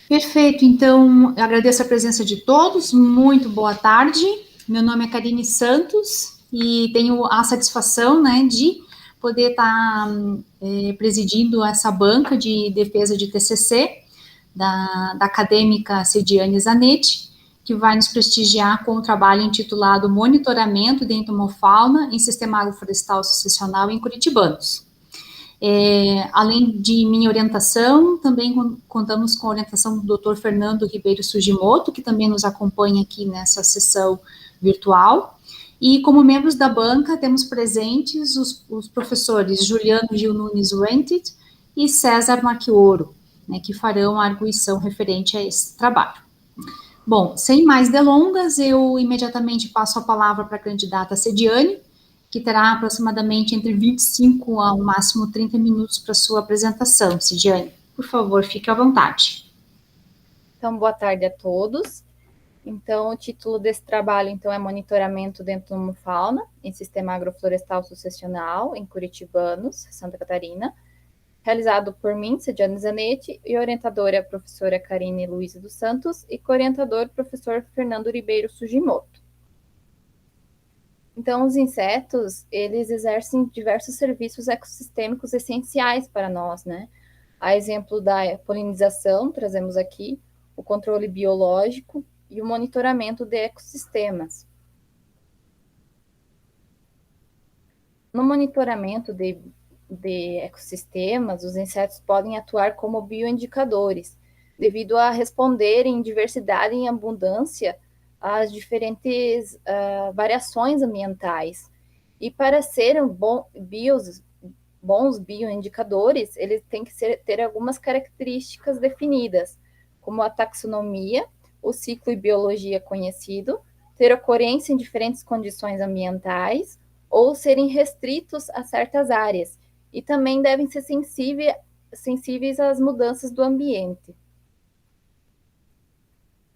Perfeito, então eu agradeço a presença de todos, muito boa tarde. Meu nome é Karine Santos e tenho a satisfação, né, de poder estar presidindo essa banca de defesa de TCC da acadêmica Cediane Zanetti, que vai nos prestigiar com o trabalho intitulado Monitoramento de Entomofauna em Sistema Agroflorestal Sucessional em Curitibanos. Além de minha orientação, também contamos com a orientação do Dr. Fernando Ribeiro Sugimoto, que também nos acompanha aqui nessa sessão virtual. E como membros da banca, temos presentes os professores Juliano Gil Nunes Wentit e César Marchioro, né, que farão a arguição referente a esse trabalho. Bom, sem mais delongas, eu imediatamente passo a palavra para a candidata Cediane, que terá aproximadamente entre 25 ao máximo 30 minutos para sua apresentação. Cediane, por favor, fique à vontade. Então, boa tarde a todos. Então, o título desse trabalho, então, é Monitoramento de Entomofauna em Sistema Agroflorestal Sucessional em Curitibanos, Santa Catarina, realizado por mim, Cediane Zanetti, e orientadora a professora Karine Luiz dos Santos e co-orientador professor Fernando Ribeiro Sugimoto. Então, os insetos, eles exercem diversos serviços ecossistêmicos essenciais para nós, né? A exemplo da polinização, trazemos aqui, o controle biológico e o monitoramento de ecossistemas. No monitoramento de ecossistemas, os insetos podem atuar como bioindicadores, devido a responderem em diversidade e em abundância às diferentes variações ambientais. E para serem bons bioindicadores, eles têm que ter algumas características definidas, como a taxonomia, o ciclo e biologia conhecido, ter ocorrência em diferentes condições ambientais, ou serem restritos a certas áreas, e também devem ser sensíveis às mudanças do ambiente.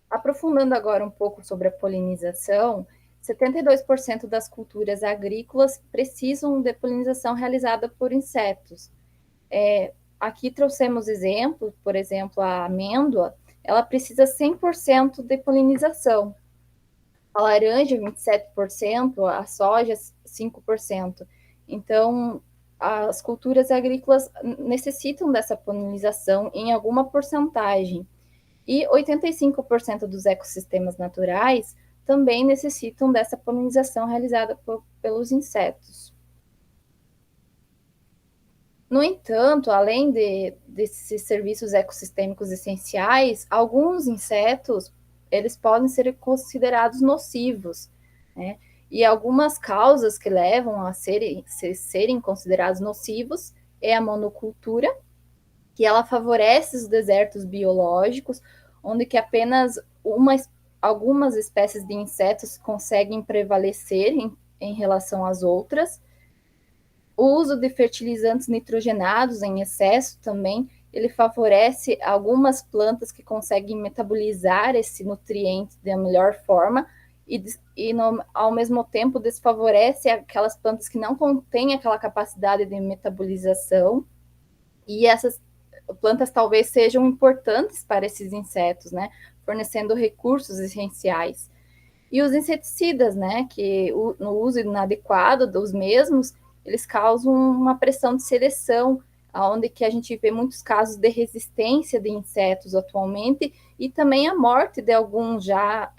Aprofundando agora um pouco sobre a polinização, 72% das culturas agrícolas precisam de polinização realizada por insetos. Aqui trouxemos exemplos, por exemplo, a amêndoa, ela precisa 100% de polinização. A laranja, 27%, a soja, 5%. Então, as culturas agrícolas necessitam dessa polinização em alguma porcentagem. E 85% dos ecossistemas naturais também necessitam dessa polinização realizada pelos insetos. No entanto, além desses serviços ecossistêmicos essenciais, alguns insetos eles podem ser considerados nocivos, né? E algumas causas que levam a serem considerados nocivos é a monocultura, que ela favorece os desertos biológicos, onde que apenas algumas espécies de insetos conseguem prevalecer em relação às outras. O uso de fertilizantes nitrogenados em excesso também, ele favorece algumas plantas que conseguem metabolizar esse nutriente da melhor forma ao mesmo tempo desfavorece aquelas plantas que não contêm aquela capacidade de metabolização, e essas plantas talvez sejam importantes para esses insetos, né, fornecendo recursos essenciais. E os inseticidas, né, que no uso inadequado dos mesmos, eles causam uma pressão de seleção, onde que a gente vê muitos casos de resistência de insetos atualmente, e também a morte de alguns já,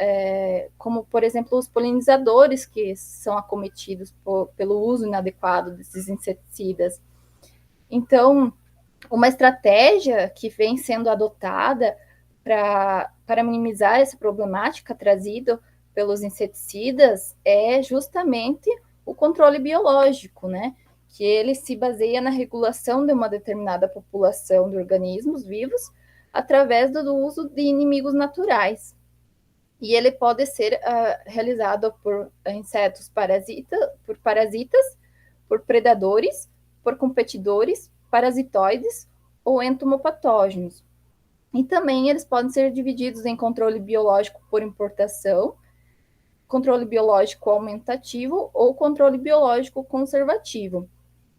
como, por exemplo, os polinizadores que são acometidos pelo uso inadequado desses inseticidas. Então, uma estratégia que vem sendo adotada para minimizar essa problemática trazida pelos inseticidas é justamente o controle biológico, né? Que ele se baseia na regulação de uma determinada população de organismos vivos através do uso de inimigos naturais. E ele pode ser realizado por insetos parasitas, por predadores, por competidores, parasitoides ou entomopatógenos. E também eles podem ser divididos em controle biológico por importação, controle biológico aumentativo ou controle biológico conservativo.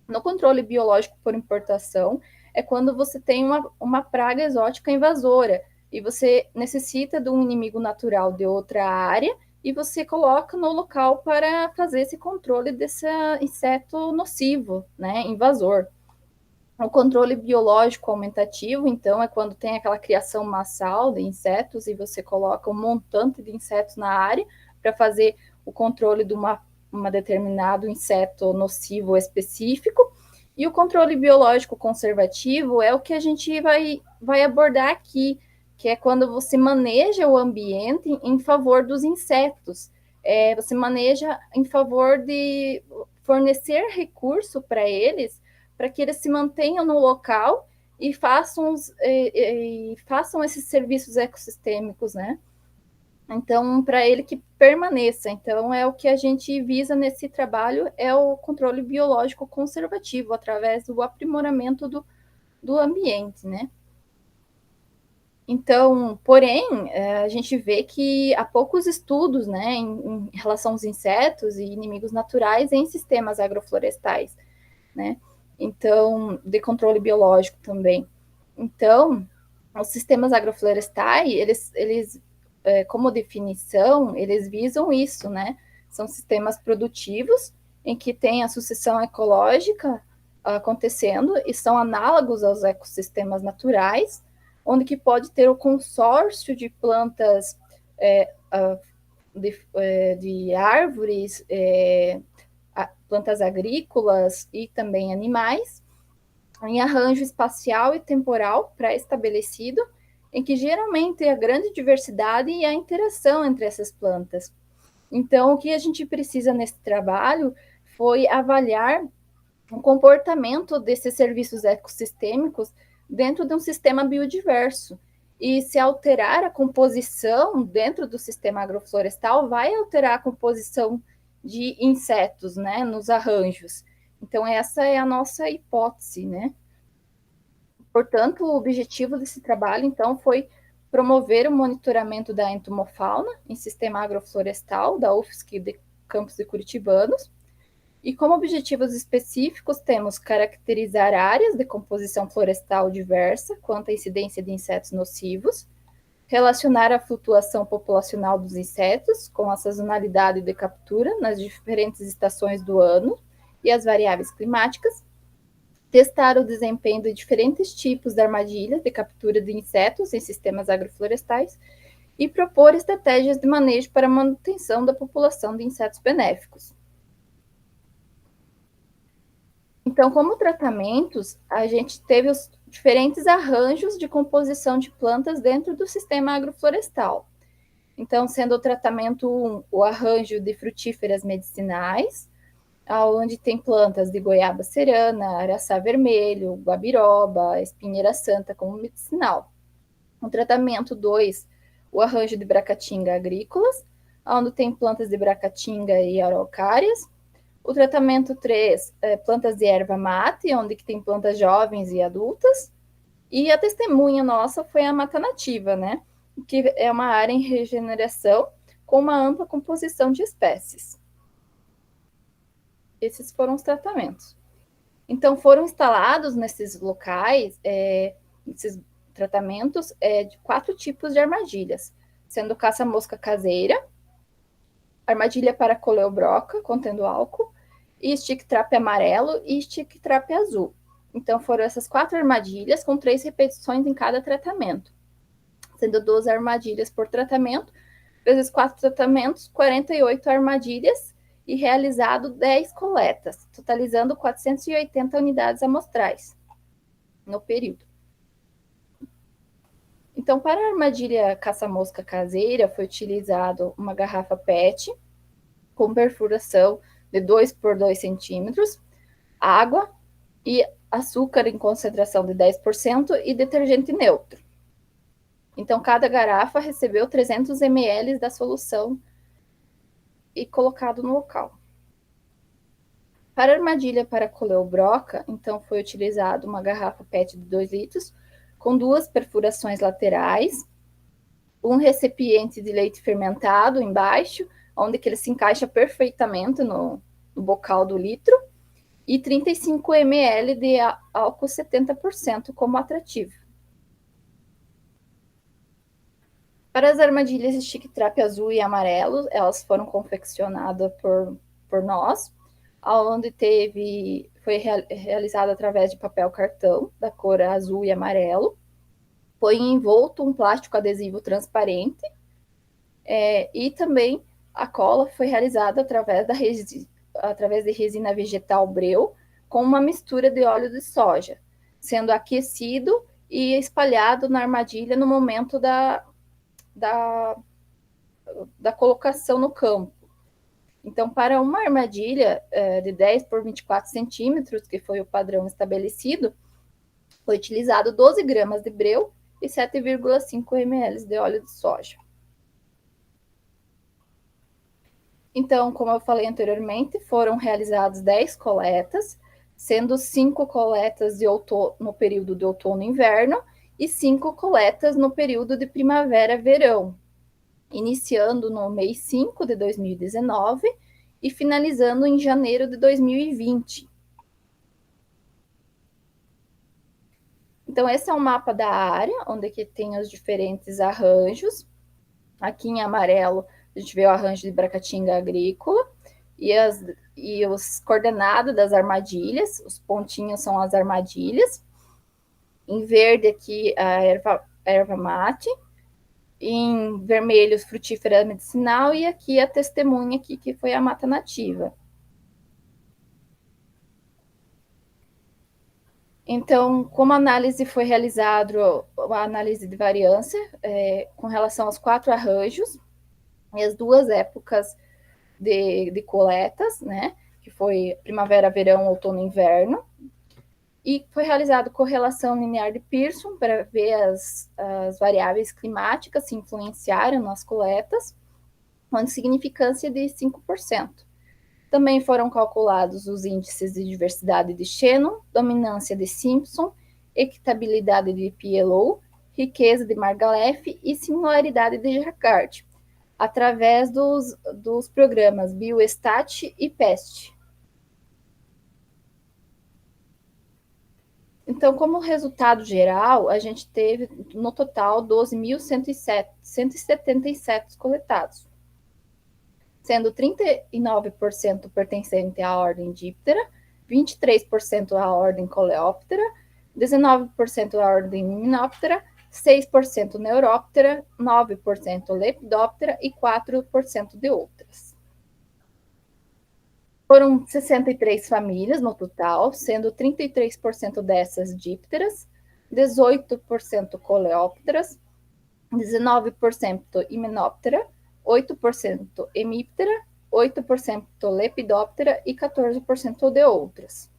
No controle biológico por importação é quando você tem uma praga exótica invasora, e você necessita de um inimigo natural de outra área, e você coloca no local para fazer esse controle desse inseto nocivo, né, invasor. O controle biológico aumentativo, então, é quando tem aquela criação massal de insetos e você coloca um montante de insetos na área para fazer o controle de uma determinado inseto nocivo específico. E o controle biológico conservativo é o que a gente vai abordar aqui, que é quando você maneja o ambiente em favor dos insetos. Você maneja em favor de fornecer recurso para eles, para que eles se mantenham no local e façam esses serviços ecossistêmicos, né? Então, para ele que permaneça. Então, é o que a gente visa nesse trabalho, é o controle biológico conservativo, através do aprimoramento do ambiente, né? Então, porém, a gente vê que há poucos estudos, né, em relação aos insetos e inimigos naturais em sistemas agroflorestais, né? Então, de controle biológico também. Então, os sistemas agroflorestais, eles como definição, eles visam isso, né? São sistemas produtivos em que tem a sucessão ecológica acontecendo e são análogos aos ecossistemas naturais, onde que pode ter o consórcio de plantas, de árvores, plantas agrícolas e também animais, em arranjo espacial e temporal pré-estabelecido, em que geralmente a grande diversidade e a interação entre essas plantas. Então, o que a gente precisa nesse trabalho foi avaliar o comportamento desses serviços ecossistêmicos dentro de um sistema biodiverso. E se alterar a composição dentro do sistema agroflorestal, vai alterar a composição de insetos, né, nos arranjos. Então, essa é a nossa hipótese, né? Portanto, o objetivo desse trabalho, então, foi promover o monitoramento da entomofauna em sistema agroflorestal da UFSC de Campos de Curitibanos. E como objetivos específicos, temos caracterizar áreas de composição florestal diversa quanto à incidência de insetos nocivos, relacionar a flutuação populacional dos insetos com a sazonalidade de captura nas diferentes estações do ano e as variáveis climáticas, testar o desempenho de diferentes tipos de armadilhas de captura de insetos em sistemas agroflorestais e propor estratégias de manejo para a manutenção da população de insetos benéficos. Então, como tratamentos, a gente teve os diferentes arranjos de composição de plantas dentro do sistema agroflorestal. Então, sendo o tratamento 1, o arranjo de frutíferas medicinais, onde tem plantas de goiaba serana, araçá vermelho, guabiroba, espinheira santa como medicinal. O tratamento 2, o arranjo de bracatinga agrícolas, onde tem plantas de bracatinga e araucárias. O tratamento 3, plantas de erva mate, onde tem plantas jovens e adultas. E a testemunha nossa foi a mata nativa, né? Que é uma área em regeneração com uma ampla composição de espécies. Esses foram os tratamentos. Então, foram instalados nesses locais, esses tratamentos, de 4 tipos de armadilhas, sendo caça-mosca caseira, armadilha para coleobroca, contendo álcool, e stick-trap amarelo e stick-trap azul. Então, foram essas 4 armadilhas, com 3 repetições em cada tratamento, sendo 12 armadilhas por tratamento, vezes 4 tratamentos, 48 armadilhas, e realizado 10 coletas, totalizando 480 unidades amostrais no período. Então, para a armadilha caça-mosca caseira, foi utilizado uma garrafa PET com perfuração de 2 por 2 centímetros, água e açúcar em concentração de 10% e detergente neutro. Então, cada garrafa recebeu 300 ml da solução e colocado no local. Para a armadilha para coleobroca, então foi utilizado uma garrafa PET de 2 litros, com 2 perfurações laterais, um recipiente de leite fermentado embaixo, onde que ele se encaixa perfeitamente no bocal do litro, e 35 ml de álcool 70% como atrativo. Para as armadilhas de stick-trap azul e amarelo, elas foram confeccionadas por nós, onde foi realizada através de papel cartão, da cor azul e amarelo. Foi envolto um plástico adesivo transparente, e também a cola foi realizada através de resina vegetal breu, com uma mistura de óleo de soja, sendo aquecido e espalhado na armadilha no momento da colocação no campo. Então, para uma armadilha de 10 por 24 centímetros, que foi o padrão estabelecido, foi utilizado 12 gramas de breu e 7,5 ml de óleo de soja. Então, como eu falei anteriormente, foram realizadas 10 coletas, sendo 5 coletas no período de outono e inverno e 5 coletas no período de primavera-verão, iniciando no mês 5 de 2019 e finalizando em janeiro de 2020. Então, esse é um mapa da área, onde aqui tem os diferentes arranjos. Aqui em amarelo, a gente vê o arranjo de Bracatinga agrícola e os coordenados das armadilhas, os pontinhos são as armadilhas. Em verde aqui, a erva mate. Em vermelho, frutífera medicinal, e aqui a testemunha, aqui, que foi a mata nativa. Então, como a análise foi realizada, a análise de variância, com relação aos 4 arranjos, e as 2 épocas de coletas, né, que foi primavera, verão, outono e inverno, e foi realizada correlação linear de Pearson para ver as variáveis climáticas se influenciaram nas coletas, com significância de 5%. Também foram calculados os índices de diversidade de Shannon, dominância de Simpson, equitabilidade de PLO, riqueza de Margalef e similaridade de Jacquard, através dos programas Biostat e PEST. Então, como resultado geral, a gente teve, no total, 12.177 coletados, sendo 39% pertencente à ordem Diptera, 23% à ordem Coleóptera, 19% à ordem Hymenoptera, 6% Neuróptera, 9% Lepidóptera e 4% de outras. Foram 63 famílias no total, sendo 33% dessas dípteras, 18% coleópteras, 19% himenóptera, 8% hemíptera, 8% lepidóptera e 14% de outras.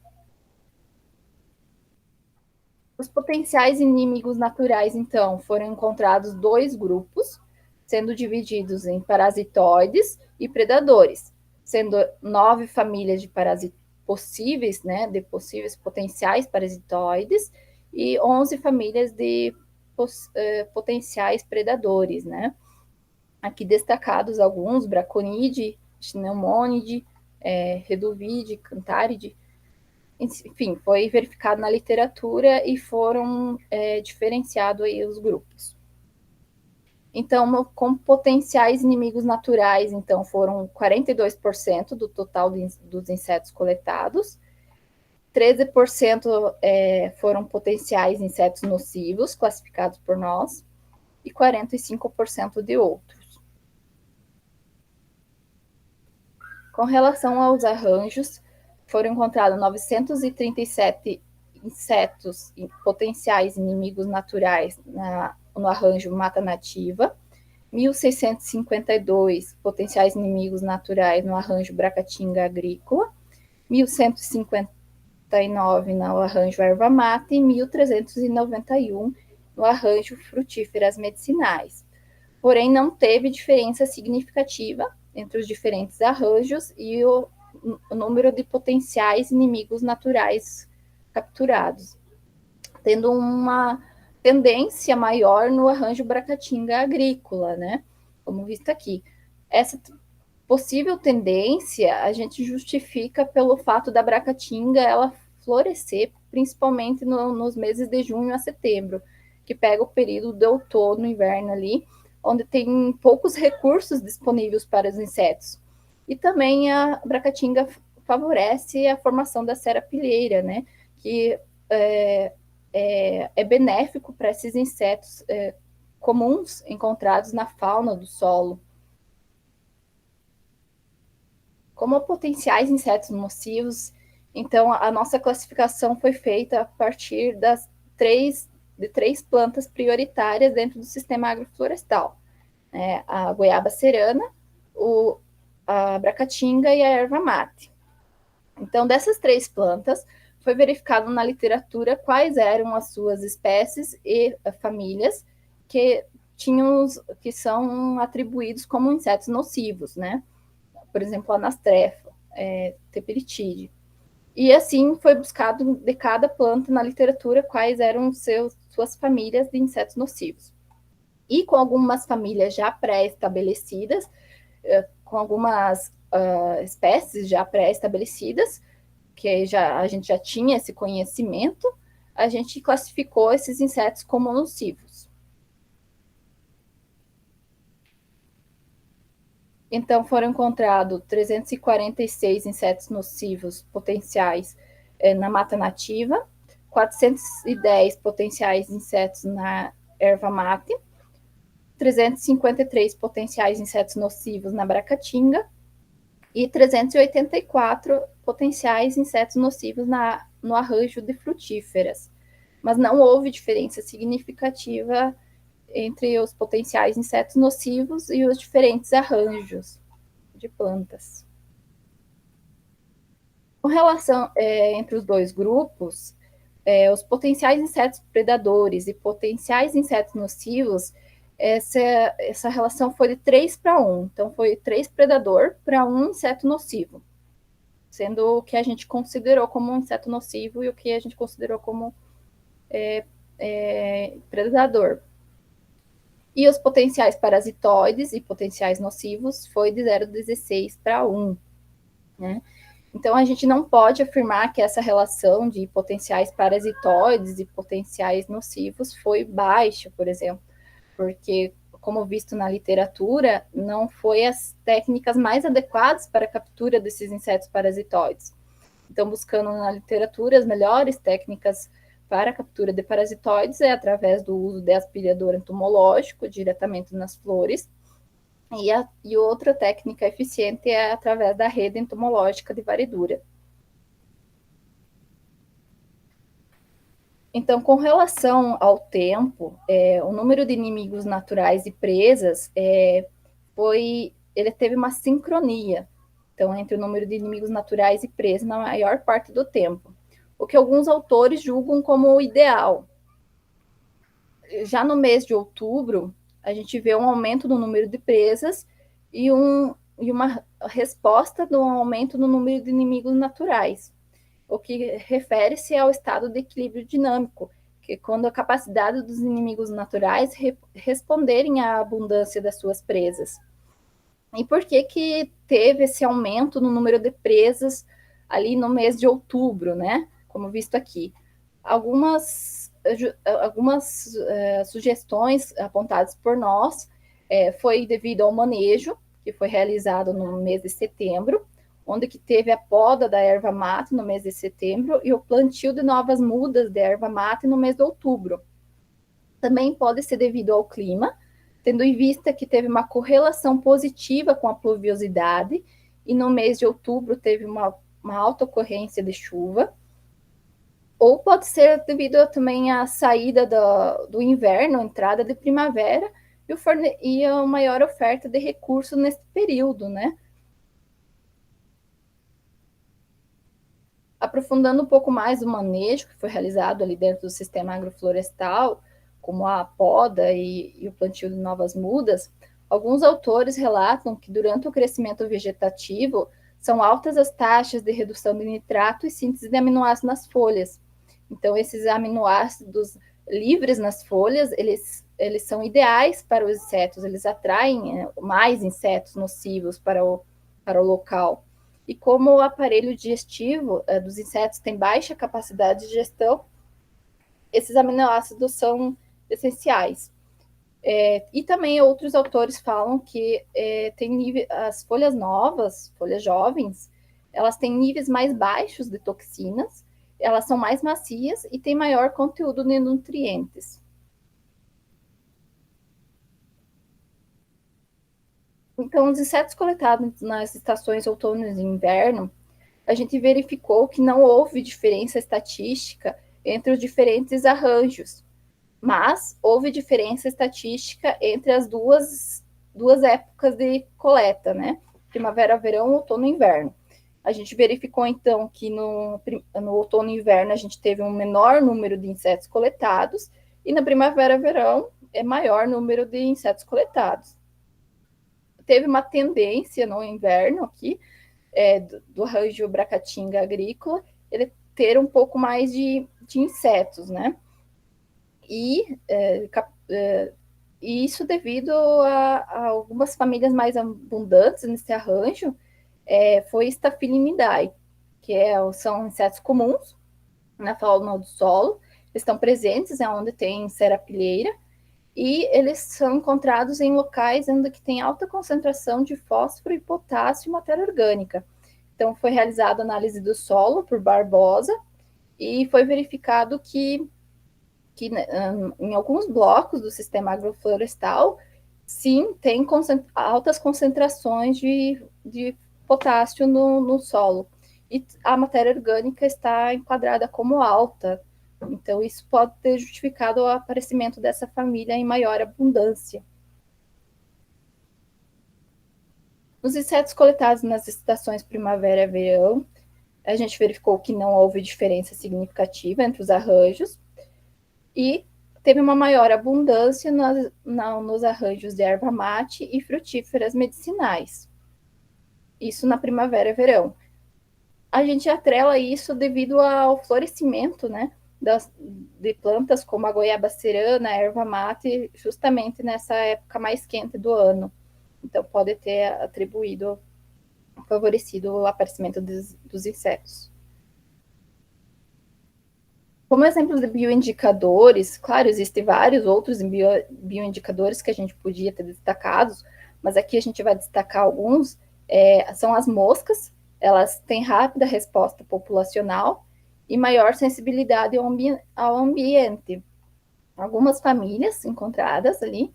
Os potenciais inimigos naturais, então, foram encontrados 2 grupos, sendo divididos em parasitoides e predadores, sendo 9 famílias de possíveis potenciais parasitoides e 11 famílias de potenciais predadores, né? Aqui destacados alguns: Braconide, Chneumonide, Reduvide, Cantharide. Enfim, foi verificado na literatura e foram diferenciados aí os grupos. Então, como potenciais inimigos naturais, então, foram 42% do total dos insetos coletados, 13% foram potenciais insetos nocivos, classificados por nós, e 45% de outros. Com relação aos arranjos, foram encontrados 937 insetos potenciais inimigos naturais no arranjo mata nativa, 1.652 potenciais inimigos naturais no arranjo Bracatinga agrícola, 1.159 no arranjo erva mata e 1.391 no arranjo frutíferas medicinais. Porém, não teve diferença significativa entre os diferentes arranjos e o número de potenciais inimigos naturais capturados, tendo uma tendência maior no arranjo Bracatinga agrícola, né? Como visto aqui. Essa possível tendência a gente justifica pelo fato da Bracatinga ela florescer principalmente nos meses de junho a setembro, que pega o período de outono, inverno ali, onde tem poucos recursos disponíveis para os insetos. E também a Bracatinga favorece a formação da serapilheira, né, que é benéfico para esses insetos comuns encontrados na fauna do solo. Como potenciais insetos nocivos, então a nossa classificação foi feita a partir de três plantas prioritárias dentro do sistema agroflorestal, a goiaba serana, a bracatinga e a erva mate. Então, dessas três plantas, foi verificado na literatura quais eram as suas espécies e famílias que são atribuídos como insetos nocivos, né? Por exemplo, a anastrefa, tepiritídeo. E assim foi buscado de cada planta na literatura quais eram suas famílias de insetos nocivos. E com algumas famílias já pré-estabelecidas, com algumas espécies já pré-estabelecidas, que a gente já tinha esse conhecimento, a gente classificou esses insetos como nocivos. Então, foram encontrados 346 insetos nocivos potenciais na mata nativa, 410 potenciais insetos na erva mate, 353 potenciais insetos nocivos na bracatinga e 384 potenciais insetos nocivos no arranjo de frutíferas. Mas não houve diferença significativa entre os potenciais insetos nocivos e os diferentes arranjos de plantas. Com relação entre os dois grupos, os potenciais insetos predadores e potenciais insetos nocivos, essa relação foi de 3 para 1. Então, foi 3 predador para 1 inseto nocivo, sendo o que a gente considerou como um inseto nocivo e o que a gente considerou como predador. E os potenciais parasitoides e potenciais nocivos foi de 0,16 para 1. Né? Então, a gente não pode afirmar que essa relação de potenciais parasitoides e potenciais nocivos foi baixa, por exemplo, porque, como visto na literatura, não foi as técnicas mais adequadas para a captura desses insetos parasitoides. Então, buscando na literatura as melhores técnicas para a captura de parasitoides através do uso de aspirador entomológico diretamente nas flores, e outra técnica eficiente é através da rede entomológica de varedura. Então, com relação ao tempo, o número de inimigos naturais e presas ele teve uma sincronia, então, entre o número de inimigos naturais e presas na maior parte do tempo, o que alguns autores julgam como o ideal. Já no mês de outubro, a gente vê um aumento no número de presas e uma resposta do aumento no número de inimigos naturais, o que refere-se ao estado de equilíbrio dinâmico, que é quando a capacidade dos inimigos naturais responderem à abundância das suas presas. E por que teve esse aumento no número de presas ali no mês de outubro, né? Como visto aqui. Algumas sugestões apontadas por nós foi devido ao manejo, que foi realizado no mês de setembro, onde que teve a poda da erva mate no mês de setembro e o plantio de novas mudas de erva mate no mês de outubro. Também pode ser devido ao clima, tendo em vista que teve uma correlação positiva com a pluviosidade, e no mês de outubro teve uma alta ocorrência de chuva, ou pode ser devido também à saída do inverno, entrada de primavera, e a maior oferta de recursos nesse período, né? Aprofundando um pouco mais o manejo que foi realizado ali dentro do sistema agroflorestal, como a poda e o plantio de novas mudas, alguns autores relatam que durante o crescimento vegetativo são altas as taxas de redução de nitrato e síntese de aminoácidos nas folhas. Então, esses aminoácidos livres nas folhas, eles são ideais para os insetos, eles atraem mais insetos nocivos para o local. E como o aparelho digestivo dos insetos tem baixa capacidade de digestão, esses aminoácidos são essenciais. E também outros autores falam que as folhas novas, folhas jovens, elas têm níveis mais baixos de toxinas, elas são mais macias e têm maior conteúdo de nutrientes. Então, os insetos coletados nas estações outono e inverno, a gente verificou que não houve diferença estatística entre os diferentes arranjos, mas houve diferença estatística entre as duas épocas de coleta, né? Primavera, verão, outono e inverno. A gente verificou, então, que no outono e inverno a gente teve um menor número de insetos coletados, e na primavera, verão, é maior número de insetos coletados. Teve uma tendência no inverno aqui, do arranjo Bracatinga agrícola, ele ter um pouco mais de insetos, né? E isso devido a algumas famílias mais abundantes nesse arranjo, foi Staphylinidae, que são insetos comuns na fauna do solo, eles estão presentes onde tem serapilheira, e eles são encontrados em locais onde tem alta concentração de fósforo e potássio e matéria orgânica. Então, foi realizada análise do solo por Barbosa, e foi verificado que em alguns blocos do sistema agroflorestal, sim, tem altas concentrações de potássio no solo. E a matéria orgânica está enquadrada como alta. Então, isso pode ter justificado o aparecimento dessa família em maior abundância. Nos insetos coletados nas estações primavera e verão, a gente verificou que não houve diferença significativa entre os arranjos, e teve uma maior abundância nos arranjos de erva mate e frutíferas medicinais. Isso na primavera e verão. A gente atrela isso devido ao florescimento, né, de plantas como a goiaba serana, a erva mate, justamente nessa época mais quente do ano. Então, pode ter favorecido o aparecimento dos insetos. Como exemplo de bioindicadores, claro, existem vários outros bioindicadores que a gente podia ter destacados, mas aqui a gente vai destacar alguns. São as moscas, elas têm rápida resposta populacional e maior sensibilidade ao ambiente. Algumas famílias encontradas ali,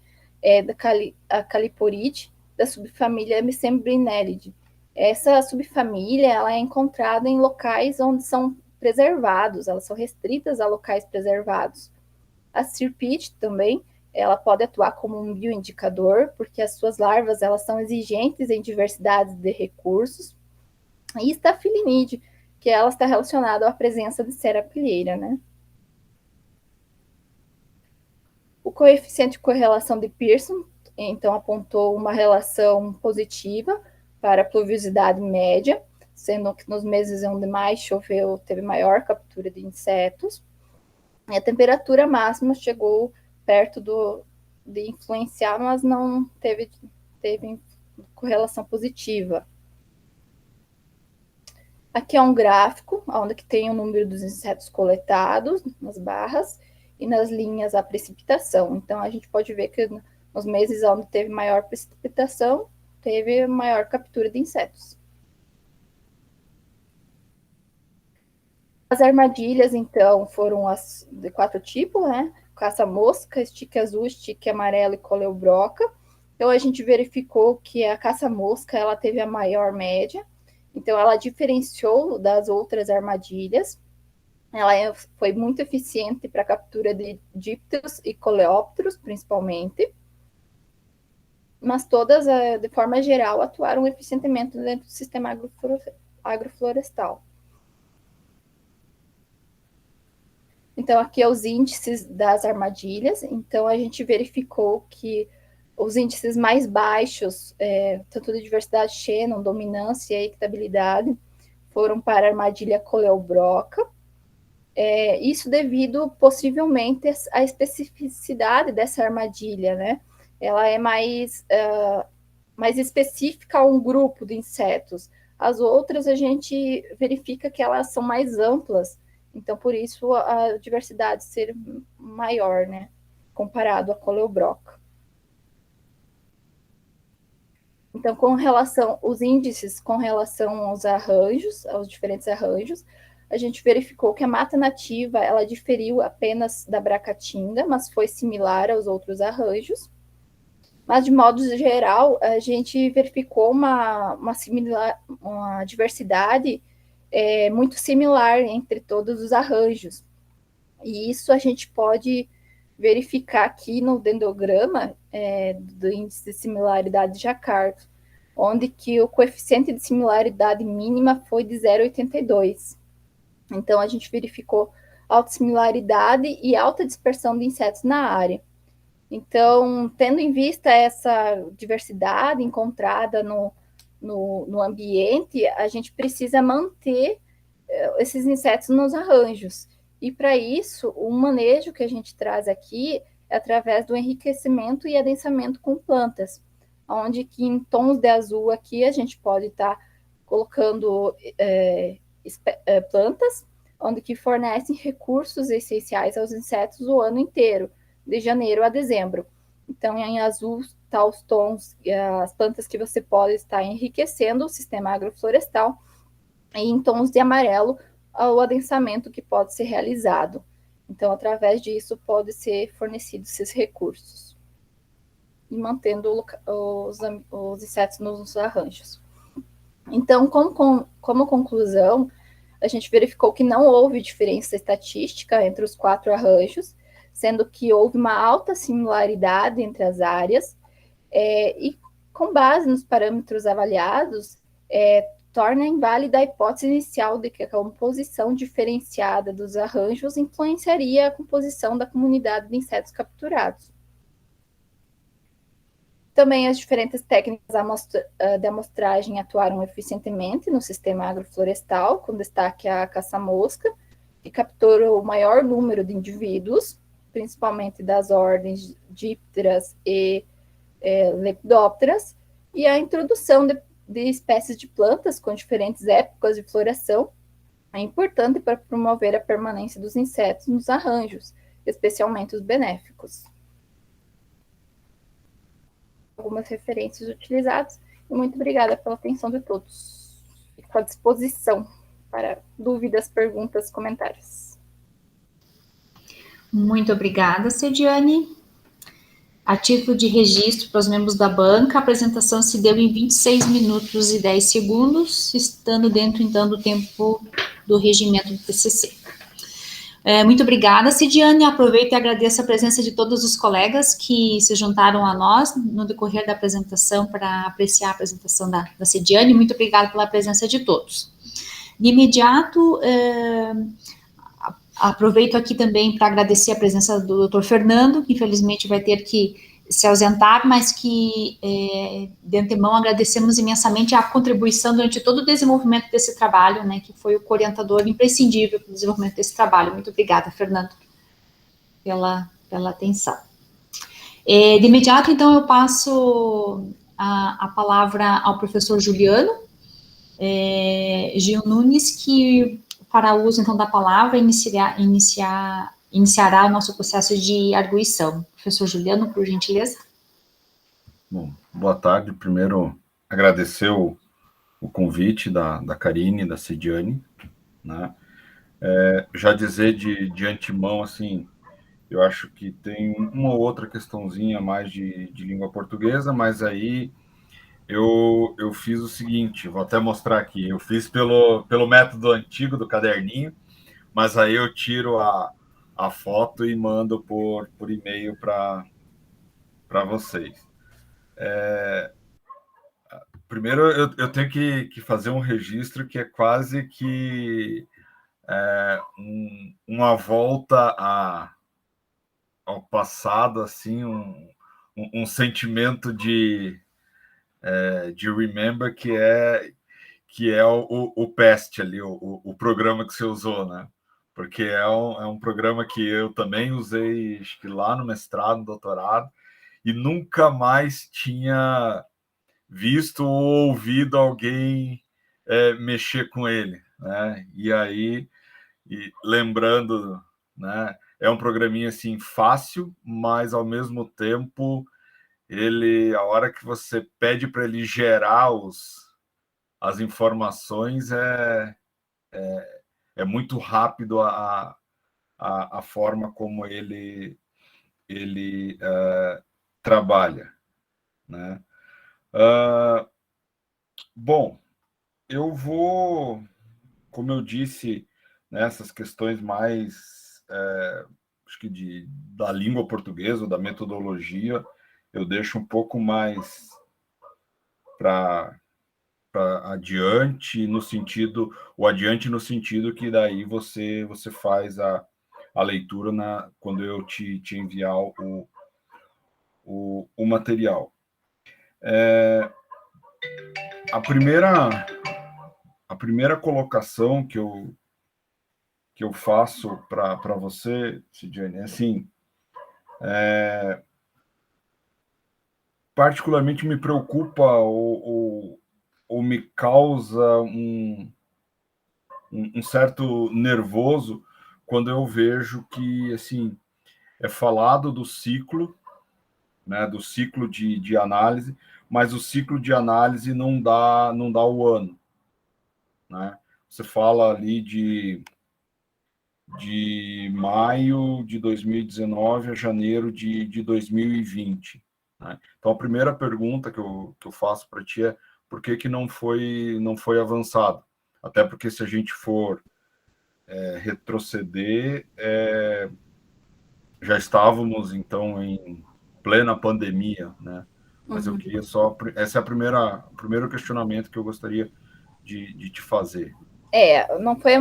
a Caliporide, da subfamília Micembrinellidae. Essa subfamília ela é encontrada em locais onde são preservados, elas são restritas a locais preservados. A Cirpite também, ela pode atuar como um bioindicador, porque as suas larvas elas são exigentes em diversidade de recursos. E Staphylinide, que ela está relacionada à presença de serapilheira, né? O coeficiente de correlação de Pearson, então, apontou uma relação positiva para a pluviosidade média, sendo que nos meses onde mais choveu, teve maior captura de insetos. E a temperatura máxima chegou perto de influenciar, mas não teve correlação positiva. Aqui é um gráfico, onde tem o número dos insetos coletados, nas barras, e nas linhas a precipitação. Então, a gente pode ver que nos meses onde teve maior precipitação, teve maior captura de insetos. As armadilhas, então, foram as de 4 tipos, né? Caça-mosca, estique azul, estique amarelo e coleobroca. Então, a gente verificou que a caça-mosca, ela teve a maior média. Então, ela diferenciou das outras armadilhas. Ela foi muito eficiente para a captura de dípteros e coleópteros, principalmente. Mas todas, de forma geral, atuaram eficientemente dentro do sistema agroflorestal. Então, aqui é os índices das armadilhas. Então, a gente verificou que os índices mais baixos, tanto de diversidade Shannon, dominância e equitabilidade, foram para a armadilha coleobroca. Isso devido, possivelmente, à especificidade dessa armadilha, né? Ela é mais específica a um grupo de insetos. As outras, a gente verifica que elas são mais amplas, então, por isso, a diversidade ser maior, né? Comparado à coleobroca. Então, os índices com relação aos arranjos, aos diferentes arranjos, a gente verificou que a mata nativa, ela diferiu apenas da bracatinga, mas foi similar aos outros arranjos. Mas, de modo geral, a gente verificou uma diversidade muito similar entre todos os arranjos. E isso a gente pode verificar aqui no dendrograma do índice de similaridade de Jaccard, onde que o coeficiente de similaridade mínima foi de 0,82. Então, a gente verificou alta similaridade e alta dispersão de insetos na área. Então, tendo em vista essa diversidade encontrada no ambiente, a gente precisa manter esses insetos nos arranjos. E para isso, o manejo que a gente traz aqui é através do enriquecimento e adensamento com plantas, onde que em tons de azul aqui a gente pode estar colocando plantas, onde que fornecem recursos essenciais aos insetos o ano inteiro, de janeiro a dezembro. Então, em azul está os tons, as plantas que você pode estar enriquecendo o sistema agroflorestal, e em tons de amarelo, o adensamento que pode ser realizado. Então, através disso, pode ser fornecidos esses recursos e mantendo os insetos nos arranjos. Então, como conclusão, a gente verificou que não houve diferença estatística entre os 4 arranjos, sendo que houve uma alta similaridade entre as áreas, e com base nos parâmetros avaliados, torna inválida a hipótese inicial de que a composição diferenciada dos arranjos influenciaria a composição da comunidade de insetos capturados. Também as diferentes técnicas de amostragem atuaram eficientemente no sistema agroflorestal, com destaque a caça-mosca, que capturou o maior número de indivíduos, principalmente das ordens Dipteras e Lepidópteras, e a introdução de espécies de plantas com diferentes épocas de floração é importante para promover a permanência dos insetos nos arranjos, especialmente os benéficos. Algumas referências utilizadas, e muito obrigada pela atenção de todos. Fico à disposição para dúvidas, perguntas, comentários. Muito obrigada, Cediane. A título de registro para os membros da banca, a apresentação se deu em 26 minutos e 10 segundos, estando dentro, então, do tempo do regimento do TCC. Muito obrigada, Cediane. Aproveito e agradeço a presença de todos os colegas que se juntaram a nós no decorrer da apresentação para apreciar a apresentação da Cediane. Muito obrigada pela presença de todos. De imediato, aproveito aqui também para agradecer a presença do Dr. Fernando, que infelizmente vai ter que se ausentar, mas que de antemão agradecemos imensamente a contribuição durante todo o desenvolvimento desse trabalho, né, que foi o orientador imprescindível para o desenvolvimento desse trabalho. Muito obrigada, Fernando, pela atenção. De imediato, então, eu passo a palavra ao professor Juliano Gil Nunes, que, para o uso, então, da palavra, iniciará o nosso processo de arguição. Professor Juliano, por gentileza. Bom, boa tarde. Primeiro, agradecer o convite da Karine e da Cediane, né? Já dizer de antemão, assim, eu acho que tem uma ou outra questãozinha mais de língua portuguesa, mas aí eu fiz o seguinte, vou até mostrar aqui, eu fiz pelo método antigo do caderninho, mas aí eu tiro a foto e mando por e-mail para vocês. Primeiro, eu tenho que fazer um registro que é quase que uma volta ao passado, assim, um sentimento de remember que é o PEST ali, o programa que você usou, né? Porque é um programa que eu também usei, acho que lá no mestrado, no doutorado, e nunca mais tinha visto ou ouvido alguém mexer com ele, né? E aí, lembrando, né? É um programinha assim fácil, mas ao mesmo tempo a hora que você pede para ele gerar as informações, é muito rápido a forma como ele trabalha, né? Bom, eu vou, como eu disse, nessas questões mais, acho que da língua portuguesa, da metodologia, eu deixo um pouco mais para adiante, no sentido que daí você faz a leitura quando eu te enviar o material. A primeira colocação que eu faço para você, Cidiane, é assim, particularmente me preocupa ou me causa um certo nervoso quando eu vejo que, assim, é falado do ciclo, né, do ciclo de análise, mas o ciclo de análise não dá o ano, né? Você fala ali de maio de 2019 a janeiro de 2020, né? Então, a primeira pergunta que eu faço para ti é por que não foi avançado? Até porque se a gente for retroceder, já estávamos, então, em plena pandemia, né? Mas eu queria só... Esse é o primeiro questionamento que eu gostaria de te fazer. Não foi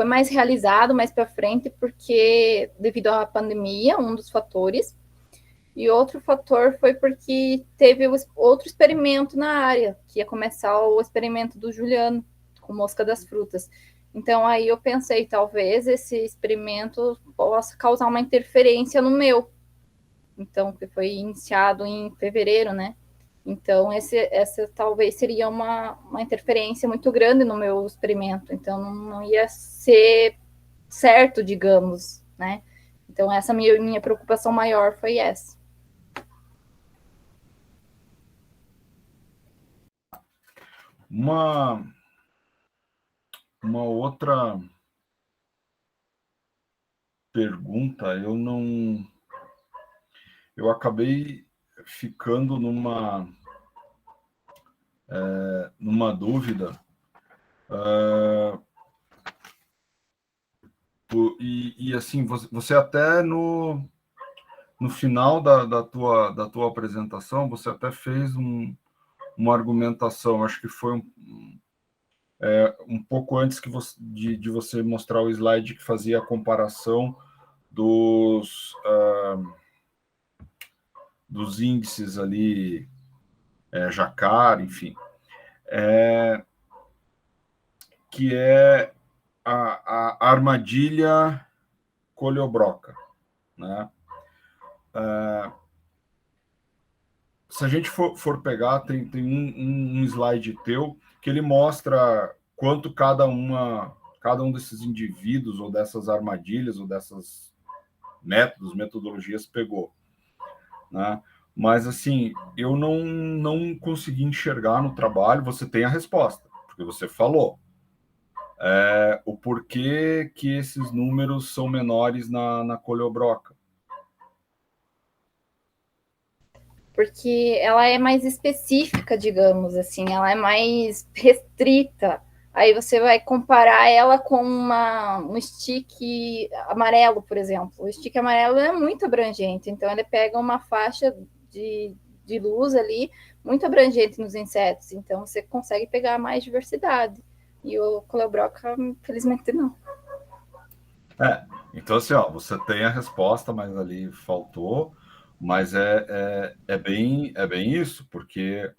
mais realizado mais para frente, porque devido à pandemia, um dos fatores, e outro fator foi porque teve outro experimento na área, que ia começar o experimento do Juliano, com mosca das frutas. Então, aí eu pensei, talvez esse experimento possa causar uma interferência no meu. Então, que foi iniciado em fevereiro, né? Então, essa talvez seria uma interferência muito grande no meu experimento. Então, não ia ser certo, digamos, né? Então, essa minha preocupação maior foi essa. Uma outra pergunta, eu acabei ficando numa dúvida, e assim, você até no final da tua apresentação, você até fez uma argumentação, acho que foi um pouco antes de você mostrar o slide que fazia a comparação dos índices ali, Jacar, enfim, que é a armadilha Coleobroca, né? Se a gente for pegar, tem um slide teu que ele mostra quanto cada um desses indivíduos, ou dessas armadilhas, ou dessas metodologias pegou, né? Mas, assim, eu não consegui enxergar no trabalho. Você tem a resposta, porque você falou. O porquê que esses números são menores na Coleobroca. Porque ela é mais específica, digamos assim, ela é mais restrita. Aí você vai comparar ela com um stick amarelo, por exemplo. O stick amarelo é muito abrangente, então ele pega uma faixa de luz ali muito abrangente nos insetos, então você consegue pegar mais diversidade. E o Coleobroca, infelizmente, não. Então, assim, ó, você tem a resposta, mas ali faltou. Mas é bem isso, porque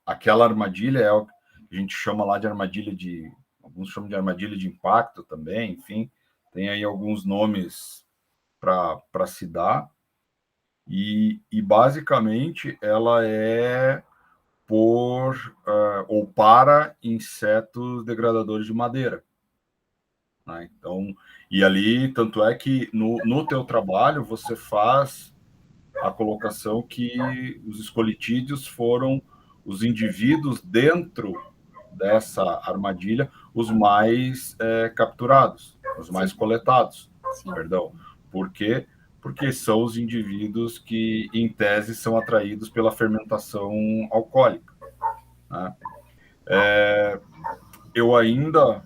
aquela armadilha é o que a gente chama lá de armadilha alguns chamam de armadilha de impacto também, enfim, tem aí alguns nomes para se dar, e basicamente ela é ou para insetos degradadores de madeira, né? Então, e ali, tanto é que no teu trabalho você faz a colocação que os escolitídeos foram os indivíduos dentro dessa armadilha os mais capturados, os mais coletados, perdão. Por quê? Porque são os indivíduos que, em tese, são atraídos pela fermentação alcoólica. Né? Eu ainda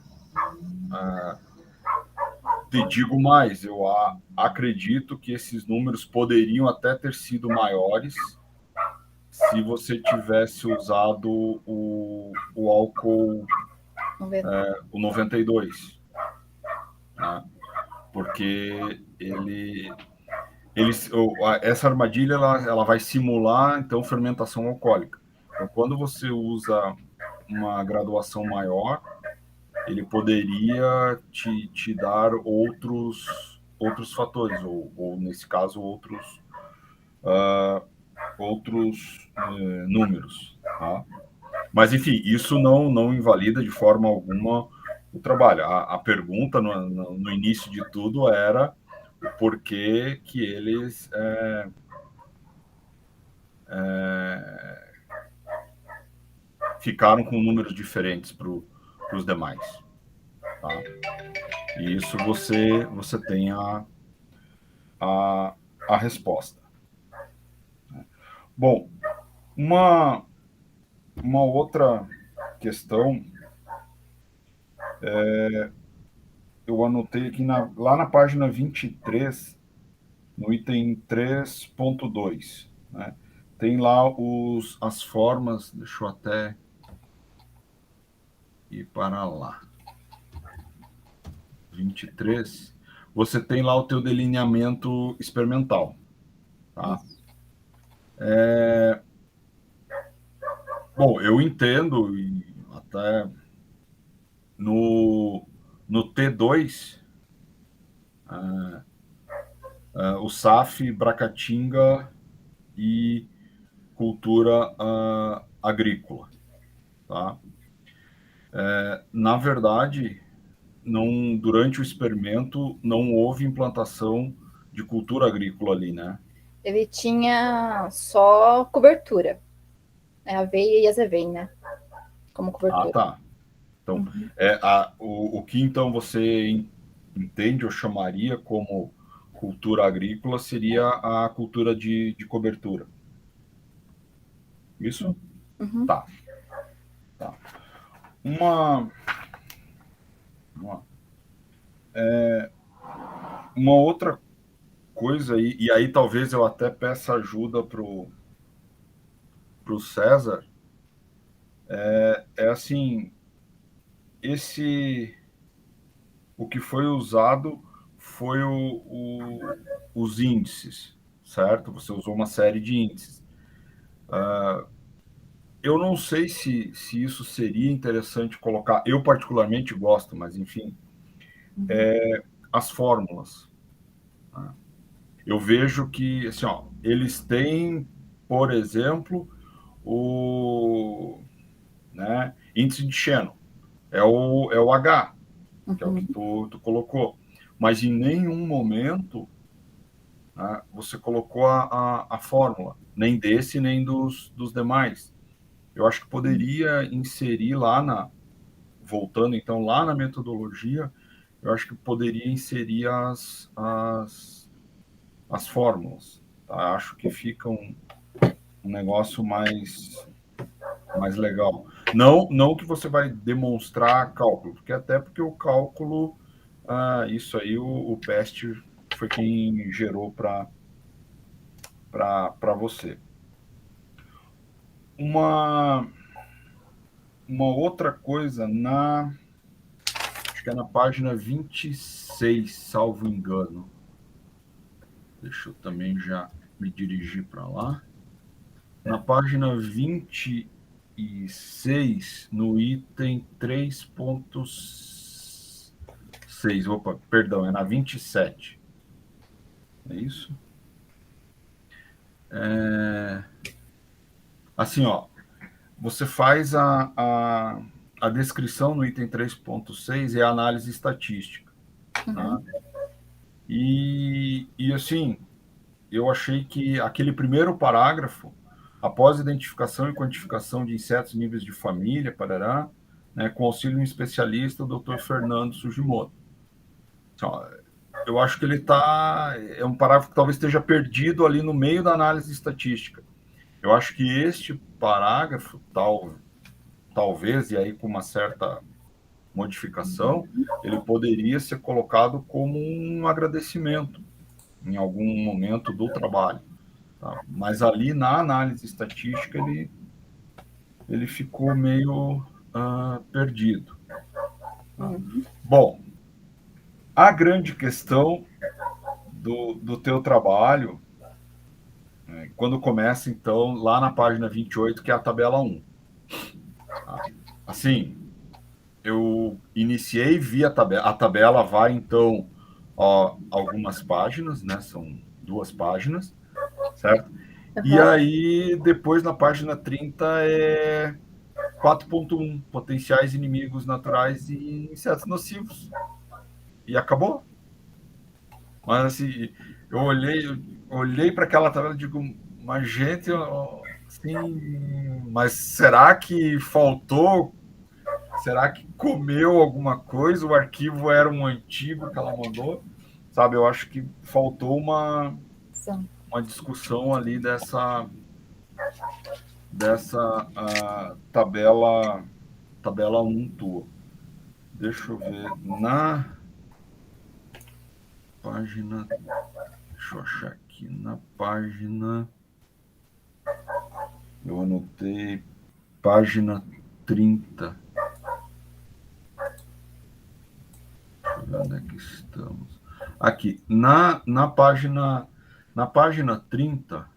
te digo mais, eu acredito que esses números poderiam até ter sido maiores se você tivesse usado o álcool, o 92. Né? Porque essa armadilha ela vai simular, então, fermentação alcoólica. Então, quando você usa uma graduação maior, ele poderia te dar outros fatores, ou nesse caso, outros números. Tá? Mas, enfim, isso não invalida de forma alguma o trabalho. A pergunta no início de tudo era o porquê que eles ficaram com números diferentes para os demais. Tá? E isso você tem a resposta. Bom, uma outra questão, eu anotei aqui lá na página 23, no item 3.2, né? Tem lá as formas, deixa eu até ir para lá. 23, você tem lá o teu delineamento experimental. Tá? Bom, eu entendo, e até no T2, o SAF, Bracatinga e cultura agrícola. Tá? Na verdade, durante o experimento, não houve implantação de cultura agrícola ali, né? Ele tinha só cobertura. Aveia e azevém, como cobertura. Tá. Então, o que então você entende ou chamaria como cultura agrícola seria a cultura de cobertura. Isso? Uhum. Tá. Uma outra coisa, e aí talvez eu até peça ajuda para o César, assim, o que foi usado foi os índices, certo? Você usou uma série de índices. Eu não sei se isso seria interessante colocar, eu particularmente gosto, mas enfim, as fórmulas. Né? Eu vejo que, assim, eles têm, por exemplo, o índice de Shannon, é o H, que é o que tu colocou, mas em nenhum momento você colocou a fórmula, nem desse, nem dos demais. Eu acho que poderia inserir voltando então lá na metodologia, eu acho que poderia inserir as fórmulas. Tá? Acho que fica um negócio mais legal. Não que você vai demonstrar cálculo, porque o cálculo, isso aí o PEST foi quem gerou para você. Uma outra coisa, acho que é na página 26, salvo engano. Deixa eu também já me dirigir para lá. Na página 26, no item 3.6, opa, perdão, é na 27. É isso? Assim, você faz a descrição no item 3.6 é a análise estatística. Tá? E assim, eu achei que aquele primeiro parágrafo, após identificação e quantificação de insetos e níveis de família, parará, né, com auxílio de um especialista, o Dr. Fernando Sugimoto. Então, eu acho que ele é um parágrafo que talvez esteja perdido ali no meio da análise estatística. Eu acho que este parágrafo, talvez, e aí com uma certa modificação, ele poderia ser colocado como um agradecimento em algum momento do trabalho. Tá? Mas ali na análise estatística ele ficou meio perdido. Tá? Bom, a grande questão do teu trabalho, né, quando começa, então, lá na página 28, que é a tabela 1. Tá? Assim, eu iniciei, vi a tabela vai, então, algumas páginas, né? São 2 páginas, certo? E aí, depois, na página 30, é 4.1, potenciais inimigos naturais e insetos nocivos. E acabou. Mas, assim, eu olhei para aquela tabela e digo, mas, gente, assim, mas será que faltou? Será que comeu alguma coisa? O arquivo era um antigo que ela mandou? Sabe, eu acho que faltou uma discussão ali dessa tabela 1 tua. Deixa eu ver. Na página... Deixa eu achar aqui. Na página... Eu anotei página 30. Deixa eu ver onde é que estamos. Aqui, na página 30,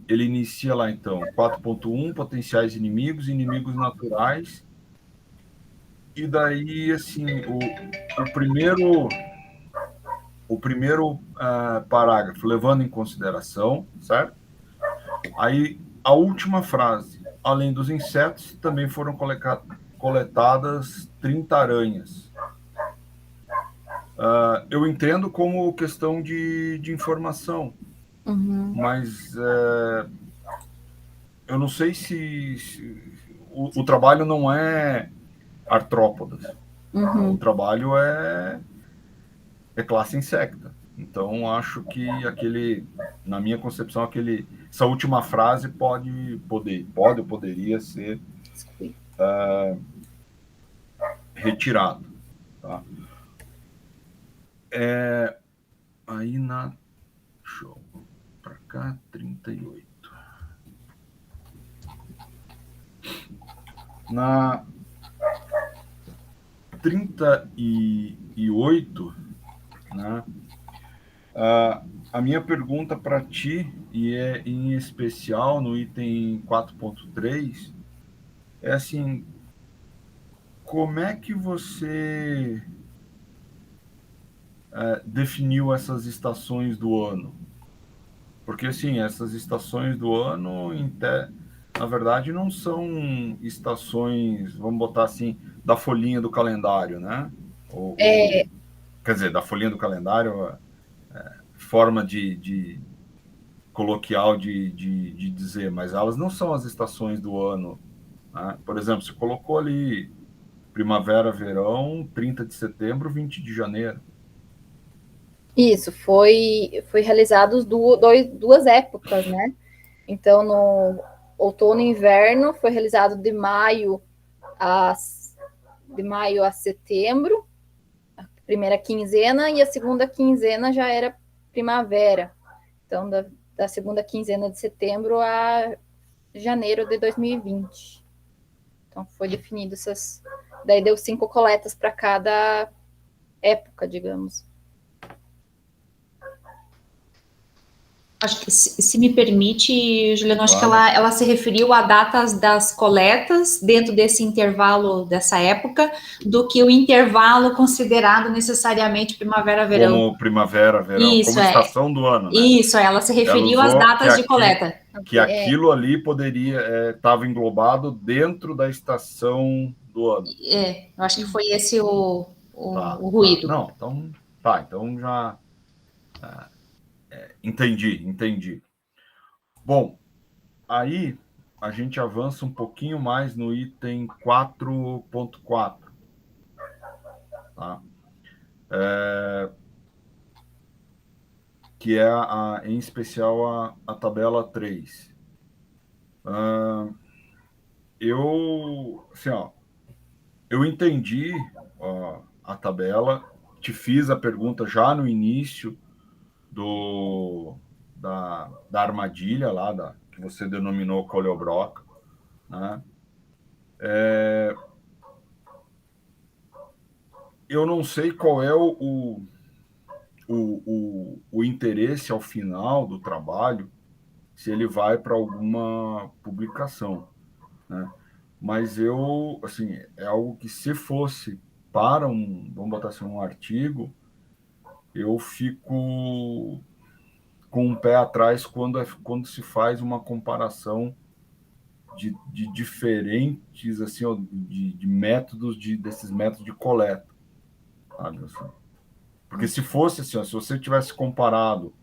ele inicia lá, então, 4.1, potenciais inimigos naturais. E daí, assim, o primeiro parágrafo, levando em consideração, certo? Aí, a última frase, além dos insetos, também foram coletadas 30 aranhas. Eu entendo como questão de informação, mas eu não sei se o trabalho não é artrópodas. O trabalho é classe insecta. Então, acho que na minha concepção, essa última frase poderia ser retirado. Tá? Aí deixa eu para cá, 38. Na 38, né? A minha pergunta para ti, e é em especial no item 4.3, é assim, como é que você definiu essas estações do ano? Porque, assim, essas estações do ano, na verdade, não são estações, vamos botar assim, da folhinha do calendário, né? Quer dizer, da folhinha do calendário, forma de coloquial de dizer, mas elas não são as estações do ano. Né? Por exemplo, você colocou ali primavera, verão, 30 de setembro, 20 de janeiro. Isso, foi realizado duas épocas, né? Então, no outono e inverno foi realizado de maio a setembro, a primeira quinzena, e a segunda quinzena já era primavera. Então, da segunda quinzena de setembro a janeiro de 2020. Então, foi definido essas... Daí deu 5 coletas para cada época, digamos. Acho que, se me permite, Juliana, acho que ela se referiu a datas das coletas dentro desse intervalo, dessa época, do que o intervalo considerado necessariamente primavera-verão. Como primavera-verão, como estação do ano, né? Isso, ela se referiu às datas de coleta. Que aquilo ali poderia estava englobado dentro da estação do ano. Eu acho que foi esse o ruído. Não, então já... Entendi. Bom, aí a gente avança um pouquinho mais no item 4.4, tá? Que é, em especial, a tabela 3. Assim, eu entendi a tabela, te fiz a pergunta já no início da armadilha lá, que você denominou coleobroca, né? Eu não sei qual é o interesse ao final do trabalho, se ele vai para alguma publicação, né? Mas assim, é algo que, se fosse para vamos botar assim, um artigo, eu fico com um pé atrás quando se faz uma comparação de diferentes, assim, de métodos, desses métodos de coleta, sabe? Assim. Porque se fosse assim, se você tivesse comparado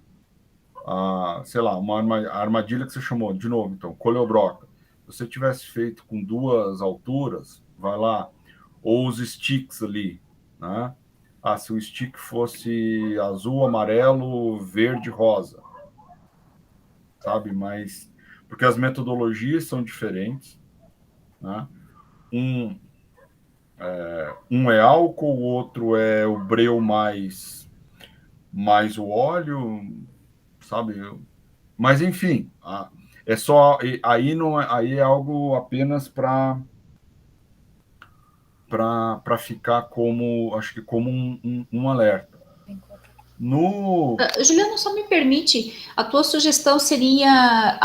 sei lá, a armadilha que você chamou, de novo, então, coleobroca, se você tivesse feito com 2 alturas, vai lá, ou os sticks ali, né? Se o stick fosse azul, amarelo, verde, rosa, sabe? Mas porque as metodologias são diferentes, né? Um é álcool, o outro é o breu mais o óleo, sabe? Mas enfim, é só aí não aí é algo apenas para ficar como, acho que como um alerta. Juliano, só me permite, a tua sugestão seria,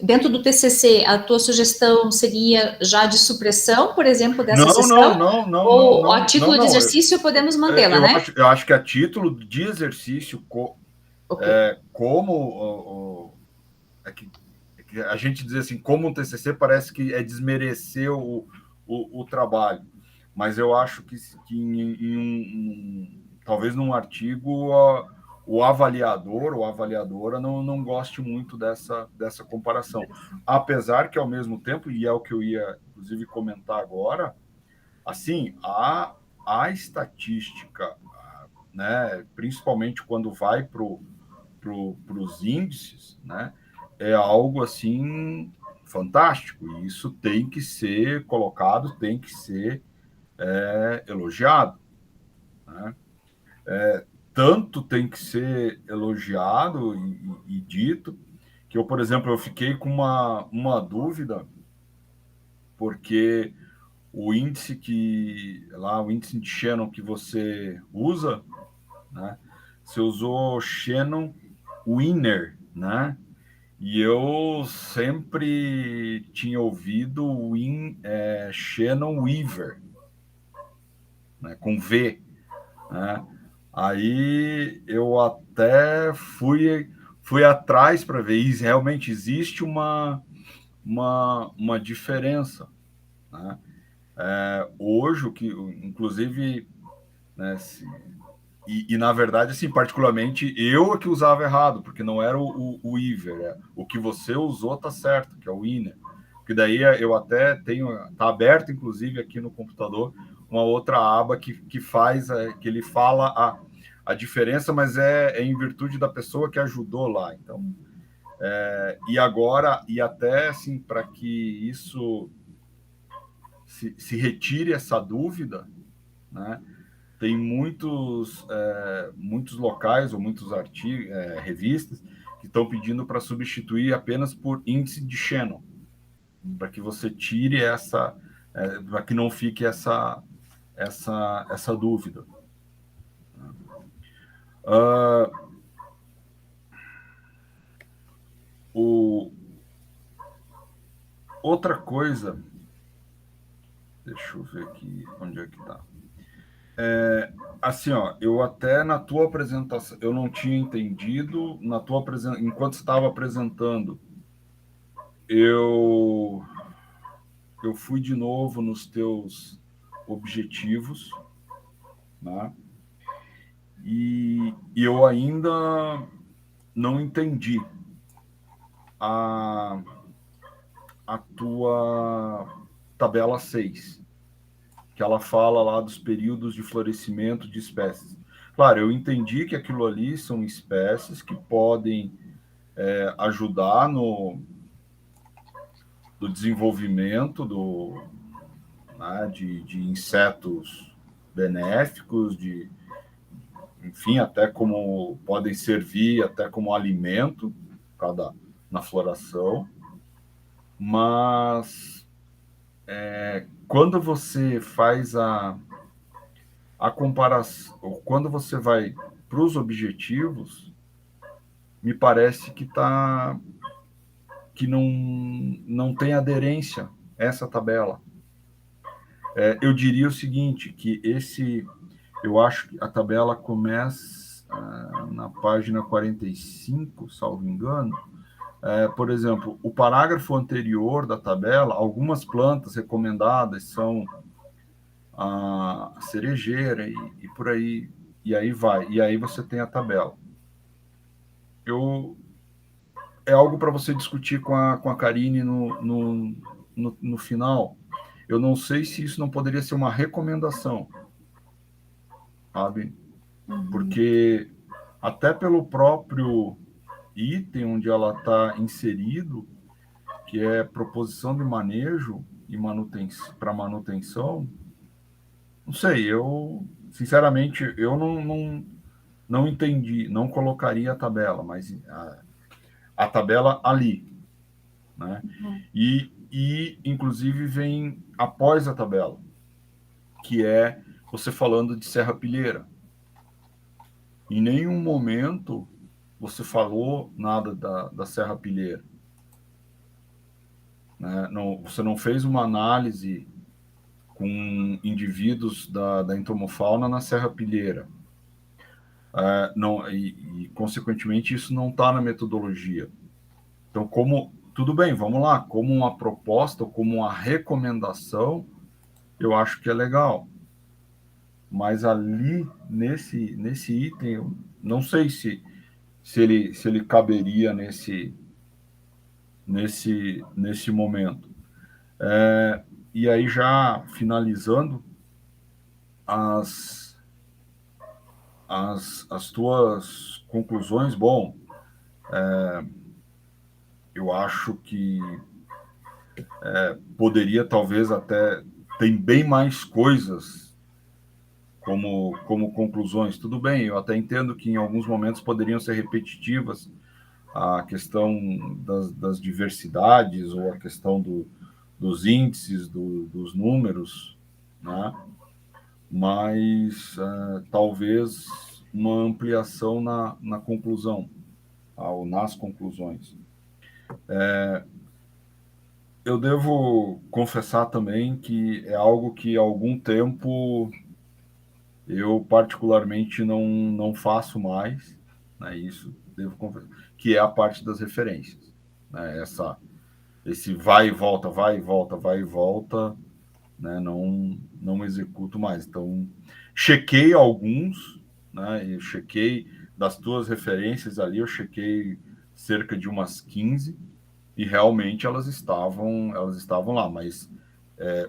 dentro do TCC, a tua sugestão seria já de supressão, por exemplo, dessa sessão? Ou a título de exercício podemos mantê-la, né? Eu acho que a título de exercício, que a gente diz assim, como um TCC parece que é desmerecer o trabalho, mas eu acho que talvez num artigo o avaliador ou avaliadora não goste muito dessa comparação, apesar que, ao mesmo tempo, e é o que eu ia inclusive comentar agora, assim, a estatística, né, principalmente quando vai para os índices, né, é algo assim fantástico, e isso tem que ser colocado, tem que ser elogiado, né? Tanto tem que ser elogiado e dito, que eu, por exemplo, eu fiquei com uma dúvida, porque o índice de Shannon que você usa, né, você usou Shannon Winner, né? E eu sempre tinha ouvido Shannon Weaver, né, com V, né? Aí eu até fui atrás para ver, e realmente existe uma diferença, né? Hoje, inclusive, né, na verdade, assim, particularmente, eu é que usava errado, porque não era o Weaver. O que você usou tá certo, que é o Winner. Que daí eu até tenho, tá aberto, inclusive, aqui no computador, uma outra aba que faz, que ele fala a diferença, mas é em virtude da pessoa que ajudou lá. Então, e agora, e até, assim, para que isso se retire essa dúvida, né? Tem muitos locais ou muitos artigos, revistas, que estão pedindo para substituir apenas por índice de Shannon, para que você tire para que não fique essa dúvida. Outra coisa, deixa eu ver aqui onde é que está. Assim, eu até na tua apresentação, eu não tinha entendido, enquanto estava apresentando, eu fui de novo nos teus objetivos, né? E eu ainda não entendi a tua tabela 6, que ela fala lá dos períodos de florescimento de espécies. Claro, eu entendi que aquilo ali são espécies que podem ajudar no desenvolvimento né, de insetos benéficos, enfim, até como podem servir até como alimento na floração, mas quando você faz a comparação, quando você vai para os objetivos, me parece que não tem aderência a essa tabela. Eu diria o seguinte, que eu acho que a tabela começa na página 45, salvo engano. Por exemplo, o parágrafo anterior da tabela, algumas plantas recomendadas são a cerejeira e por aí, e aí vai. E aí você tem a tabela. É algo para você discutir com a Karine no final. Eu não sei se isso não poderia ser uma recomendação, sabe? Porque até pelo próprio item onde ela está inserido, que é proposição de manejo e para manutenção, não sei, sinceramente, eu não entendi, não colocaria a tabela, mas a tabela ali, né? E inclusive vem após a tabela, que é você falando de serrapilheira. Em nenhum momento você falou nada da serrapilheira. Né? Você não fez uma análise com indivíduos da entomofauna na serrapilheira. Consequentemente, isso não está na metodologia. Então, tudo bem, vamos lá, como uma proposta, como uma recomendação, eu acho que é legal. Mas ali, nesse item, eu não sei se ele caberia nesse momento. E aí, já finalizando, as tuas conclusões, bom, eu acho que poderia talvez até tem bem mais coisas como conclusões. Tudo bem, eu até entendo que em alguns momentos poderiam ser repetitivas a questão das diversidades ou a questão dos índices, dos números, né? Mas talvez uma ampliação na conclusão, ou nas conclusões. Eu devo confessar também que é algo que há algum tempo eu particularmente não faço mais, né? Isso devo confessar, que é a parte das referências, né? Esse vai e volta, vai e volta, vai e volta, né? Não executo mais. Então, chequei alguns, né? Eu chequei das tuas referências ali, eu chequei cerca de umas 15 e realmente elas estavam lá, mas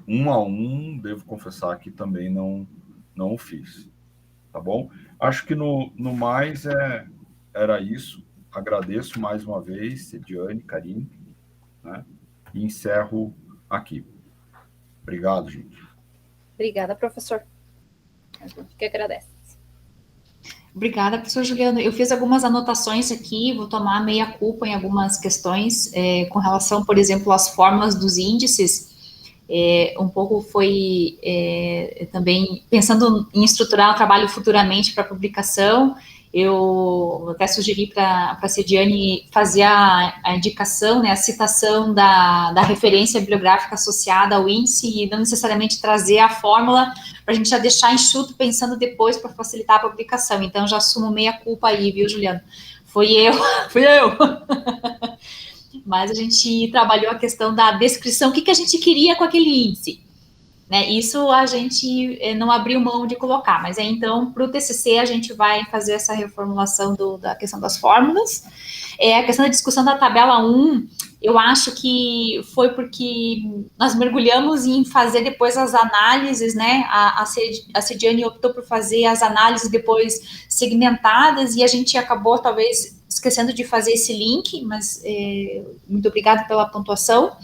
um a um, devo confessar que também não o fiz, tá bom? Acho que no mais era isso. Agradeço mais uma vez, Sediane, Karine, né? E encerro aqui. Obrigado, gente. Obrigada, professor. A gente que agradece. Obrigada, professor Juliano. Eu fiz algumas anotações aqui, vou tomar meia culpa em algumas questões com relação, por exemplo, às formas dos índices. Um pouco foi também pensando em estruturar o trabalho futuramente para publicação. Eu até sugeri para a Sediane fazer a indicação, né, a citação da referência bibliográfica associada ao índice e não necessariamente trazer a fórmula para a gente já deixar enxuto pensando depois para facilitar a publicação. Então, já assumo meia culpa aí, viu, Juliano? Fui eu. Mas a gente trabalhou a questão da descrição, o que a gente queria com aquele índice. né? Isso a gente não abriu mão de colocar, mas aí então para o TCC a gente vai fazer essa reformulação da questão das fórmulas. A questão da discussão da tabela 1, eu acho que foi porque nós mergulhamos em fazer depois as análises, né? A Cediane optou por fazer as análises depois segmentadas e a gente acabou talvez esquecendo de fazer esse link, mas muito obrigada pela pontuação.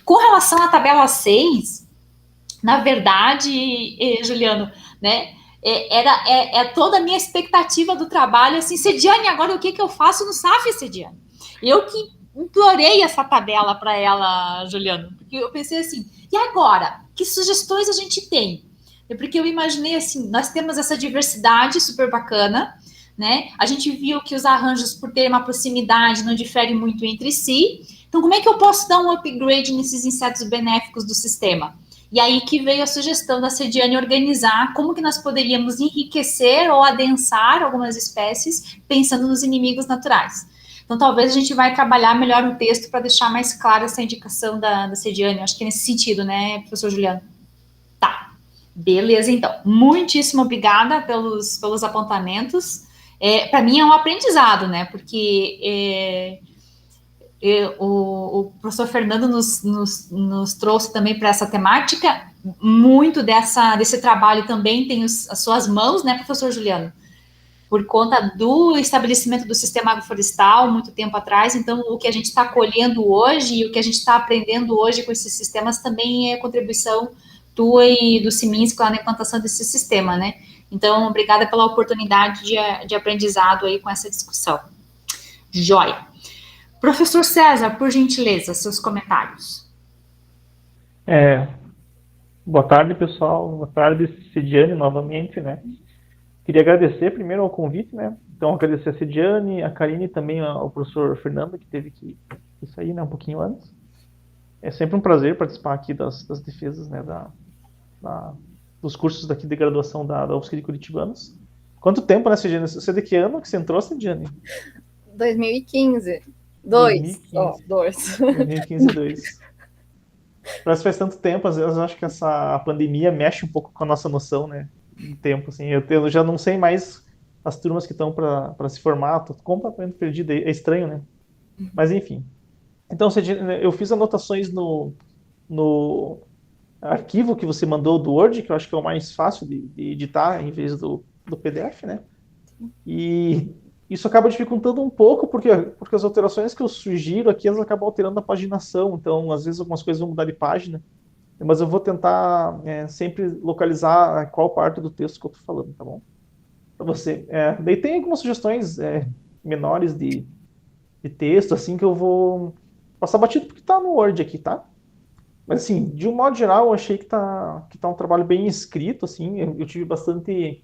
Com relação à tabela 6, na verdade, Juliano, né? Era toda a minha expectativa do trabalho, assim, Cediane, agora o que eu faço no SAF, Cediane? Eu que implorei essa tabela para ela, Juliano, porque eu pensei assim, e agora? Que sugestões a gente tem? Porque eu imaginei assim, nós temos essa diversidade super bacana, né? A gente viu que os arranjos, por ter uma proximidade, não diferem muito entre si. Então, como é que eu posso dar um upgrade nesses insetos benéficos do sistema? E aí que veio a sugestão da Cediane organizar como que nós poderíamos enriquecer ou adensar algumas espécies pensando nos inimigos naturais. Então, talvez a gente vai trabalhar melhor o texto para deixar mais clara essa indicação da Cediane. Acho que é nesse sentido, né, professor Juliano? Tá, beleza, então. Muitíssimo obrigada pelos apontamentos. Para mim é um aprendizado, né, porque... o professor Fernando nos trouxe também para essa temática, muito desse trabalho também tem as suas mãos, né, professor Juliano? Por conta do estabelecimento do sistema agroflorestal, muito tempo atrás, então o que a gente está colhendo hoje e o que a gente está aprendendo hoje com esses sistemas também é contribuição tua e do Simins na implantação desse sistema, né? Então, obrigada pela oportunidade de aprendizado aí com essa discussão. Joia! Professor César, por gentileza, seus comentários. Boa tarde, pessoal. Boa tarde, Cediane, novamente, né? Queria agradecer primeiro ao convite, né? Então, agradecer a Cediane, a Karine e também ao professor Fernando, que teve que sair, né, um pouquinho antes. É sempre um prazer participar aqui das defesas, né, dos cursos daqui de graduação da UFSC de Curitibanos. Quanto tempo, né, Cediane? Você é de que ano que você entrou, Cediane? 2015. 2015, 2. Parece que faz tanto tempo, às vezes eu acho que essa pandemia mexe um pouco com a nossa noção, né, de tempo, assim. Eu já não sei mais as turmas que estão para se formar, tô completamente perdido, é estranho, né? Mas enfim. Então, eu fiz anotações no arquivo que você mandou do Word, que eu acho que é o mais fácil de editar em vez do PDF, né? E isso acaba dificultando um pouco, porque as alterações que eu sugiro aqui, elas acabam alterando a paginação, então às vezes algumas coisas vão mudar de página, mas eu vou tentar sempre localizar qual parte do texto que eu estou falando, tá bom? Para você. Daí tem algumas sugestões menores de texto, assim, que eu vou passar batido, porque está no Word aqui, tá? Mas assim, de um modo geral, eu achei que tá um trabalho bem escrito, assim, eu tive bastante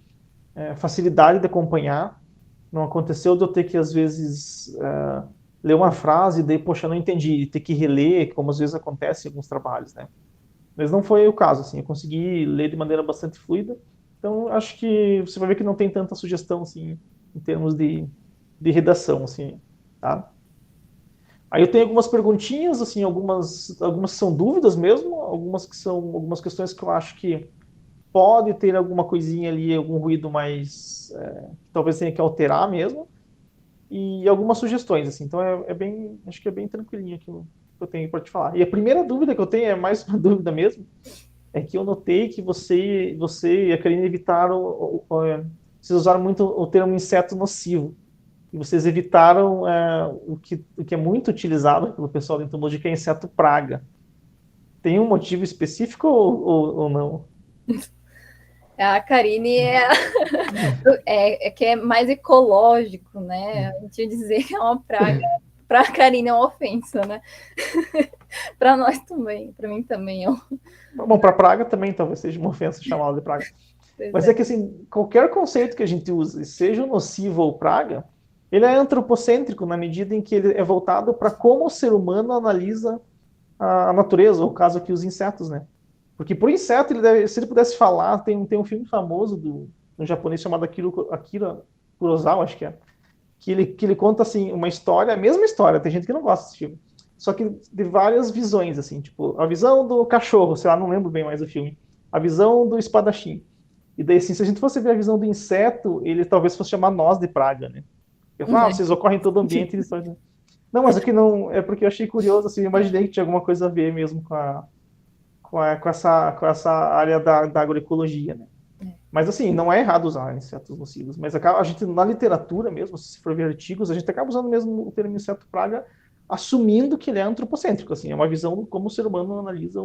facilidade de acompanhar. Não aconteceu de eu ter que, às vezes, ler uma frase e daí, poxa, não entendi, ter que reler, como às vezes acontece em alguns trabalhos, né? Mas não foi o caso, assim, eu consegui ler de maneira bastante fluida, então acho que você vai ver que não tem tanta sugestão, assim, em termos de redação, assim, tá? Aí eu tenho algumas perguntinhas, assim, algumas são dúvidas mesmo, algumas que são algumas questões que eu acho que pode ter alguma coisinha ali, algum ruído mais talvez tenha que alterar mesmo, e algumas sugestões, assim. Então acho que é bem tranquilinho aqui que eu tenho para te falar. E a primeira dúvida que eu tenho é mais uma dúvida mesmo, é que eu notei que você e a Karine evitaram, vocês usaram muito o termo inseto nocivo, e vocês evitaram o que é muito utilizado pelo pessoal da entomologia, que é inseto praga. Tem um motivo específico ou não? A Karine que é mais ecológico, né? A gente ia dizer que é uma praga. Para a Karine é uma ofensa, né? Para nós também, para mim também é. Bom, para praga também talvez seja uma ofensa chamá-la de praga. Mas é que assim, qualquer conceito que a gente use, seja nocivo ou praga, ele é antropocêntrico na medida em que ele é voltado para como o ser humano analisa a natureza, ou o caso aqui, os insetos, né? Porque por inseto, se ele pudesse falar, tem um filme famoso um japonês chamado Akira Kurosawa, acho que é, que ele conta, assim, uma história, a mesma história, tem gente que não gosta desse filme, só que de várias visões, assim, tipo, a visão do cachorro, sei lá, não lembro bem mais do filme, a visão do espadachim. E daí, assim, se a gente fosse ver a visão do inseto, ele talvez fosse chamar nós de praga, né? Eu falo, vocês ocorrem em todo ambiente, eles só... Não, mas aqui não, é porque eu achei curioso, assim, eu imaginei que tinha alguma coisa a ver mesmo com essa área da agroecologia, né? Mas, assim, não é errado usar insetos nocivos, mas a gente, na literatura mesmo, se for ver artigos, a gente acaba usando mesmo o termo inseto praga, assumindo que ele é antropocêntrico, assim, é uma visão de como o ser humano analisa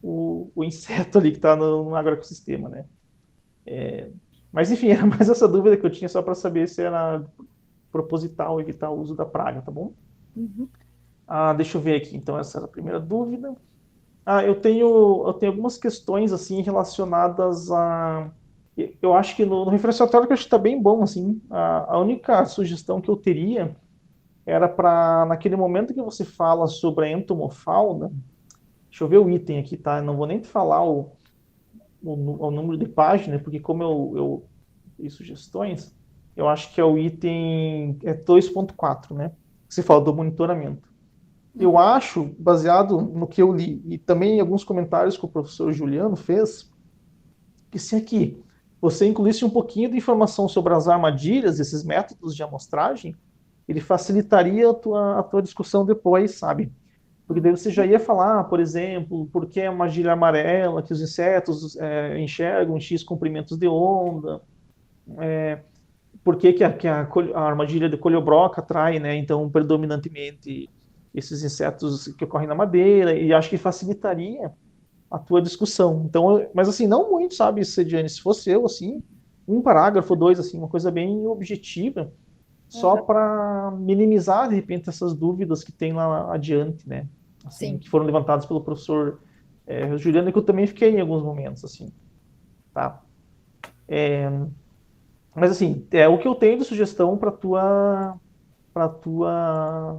o inseto ali que está no agroecossistema, né? Mas, enfim, era mais essa dúvida que eu tinha só para saber se era proposital evitar o uso da praga, tá bom? Uhum. Deixa eu ver aqui, então, essa era a primeira dúvida. Eu tenho algumas questões, assim, relacionadas a... Eu acho que no referenciatório que eu acho que está bem bom, assim, a única sugestão que eu teria era para, naquele momento que você fala sobre a entomofauna, deixa eu ver o item aqui, tá? Eu não vou nem te falar o número de página, porque como eu fiz sugestões, eu acho que é o item 2.4, né? Que se fala do monitoramento. Eu acho, baseado no que eu li, e também em alguns comentários que o professor Juliano fez, que se aqui você incluísse um pouquinho de informação sobre as armadilhas, esses métodos de amostragem, ele facilitaria a tua discussão depois, sabe? Porque daí você já ia falar, por exemplo, por que a armadilha amarela, que os insetos enxergam X comprimentos de onda, por que a armadilha de coleobroca atrai, né, então, predominantemente esses insetos que ocorrem na madeira, e acho que facilitaria a tua discussão. Então, mas assim, não muito, sabe, Sediane, se fosse eu, assim, um parágrafo, dois, assim, uma coisa bem objetiva, só para minimizar, de repente, essas dúvidas que tem lá adiante, né? Assim, Sim. que foram levantadas pelo professor Juliano, e que eu também fiquei em alguns momentos, assim, tá? Mas, assim, o que eu tenho de sugestão para tua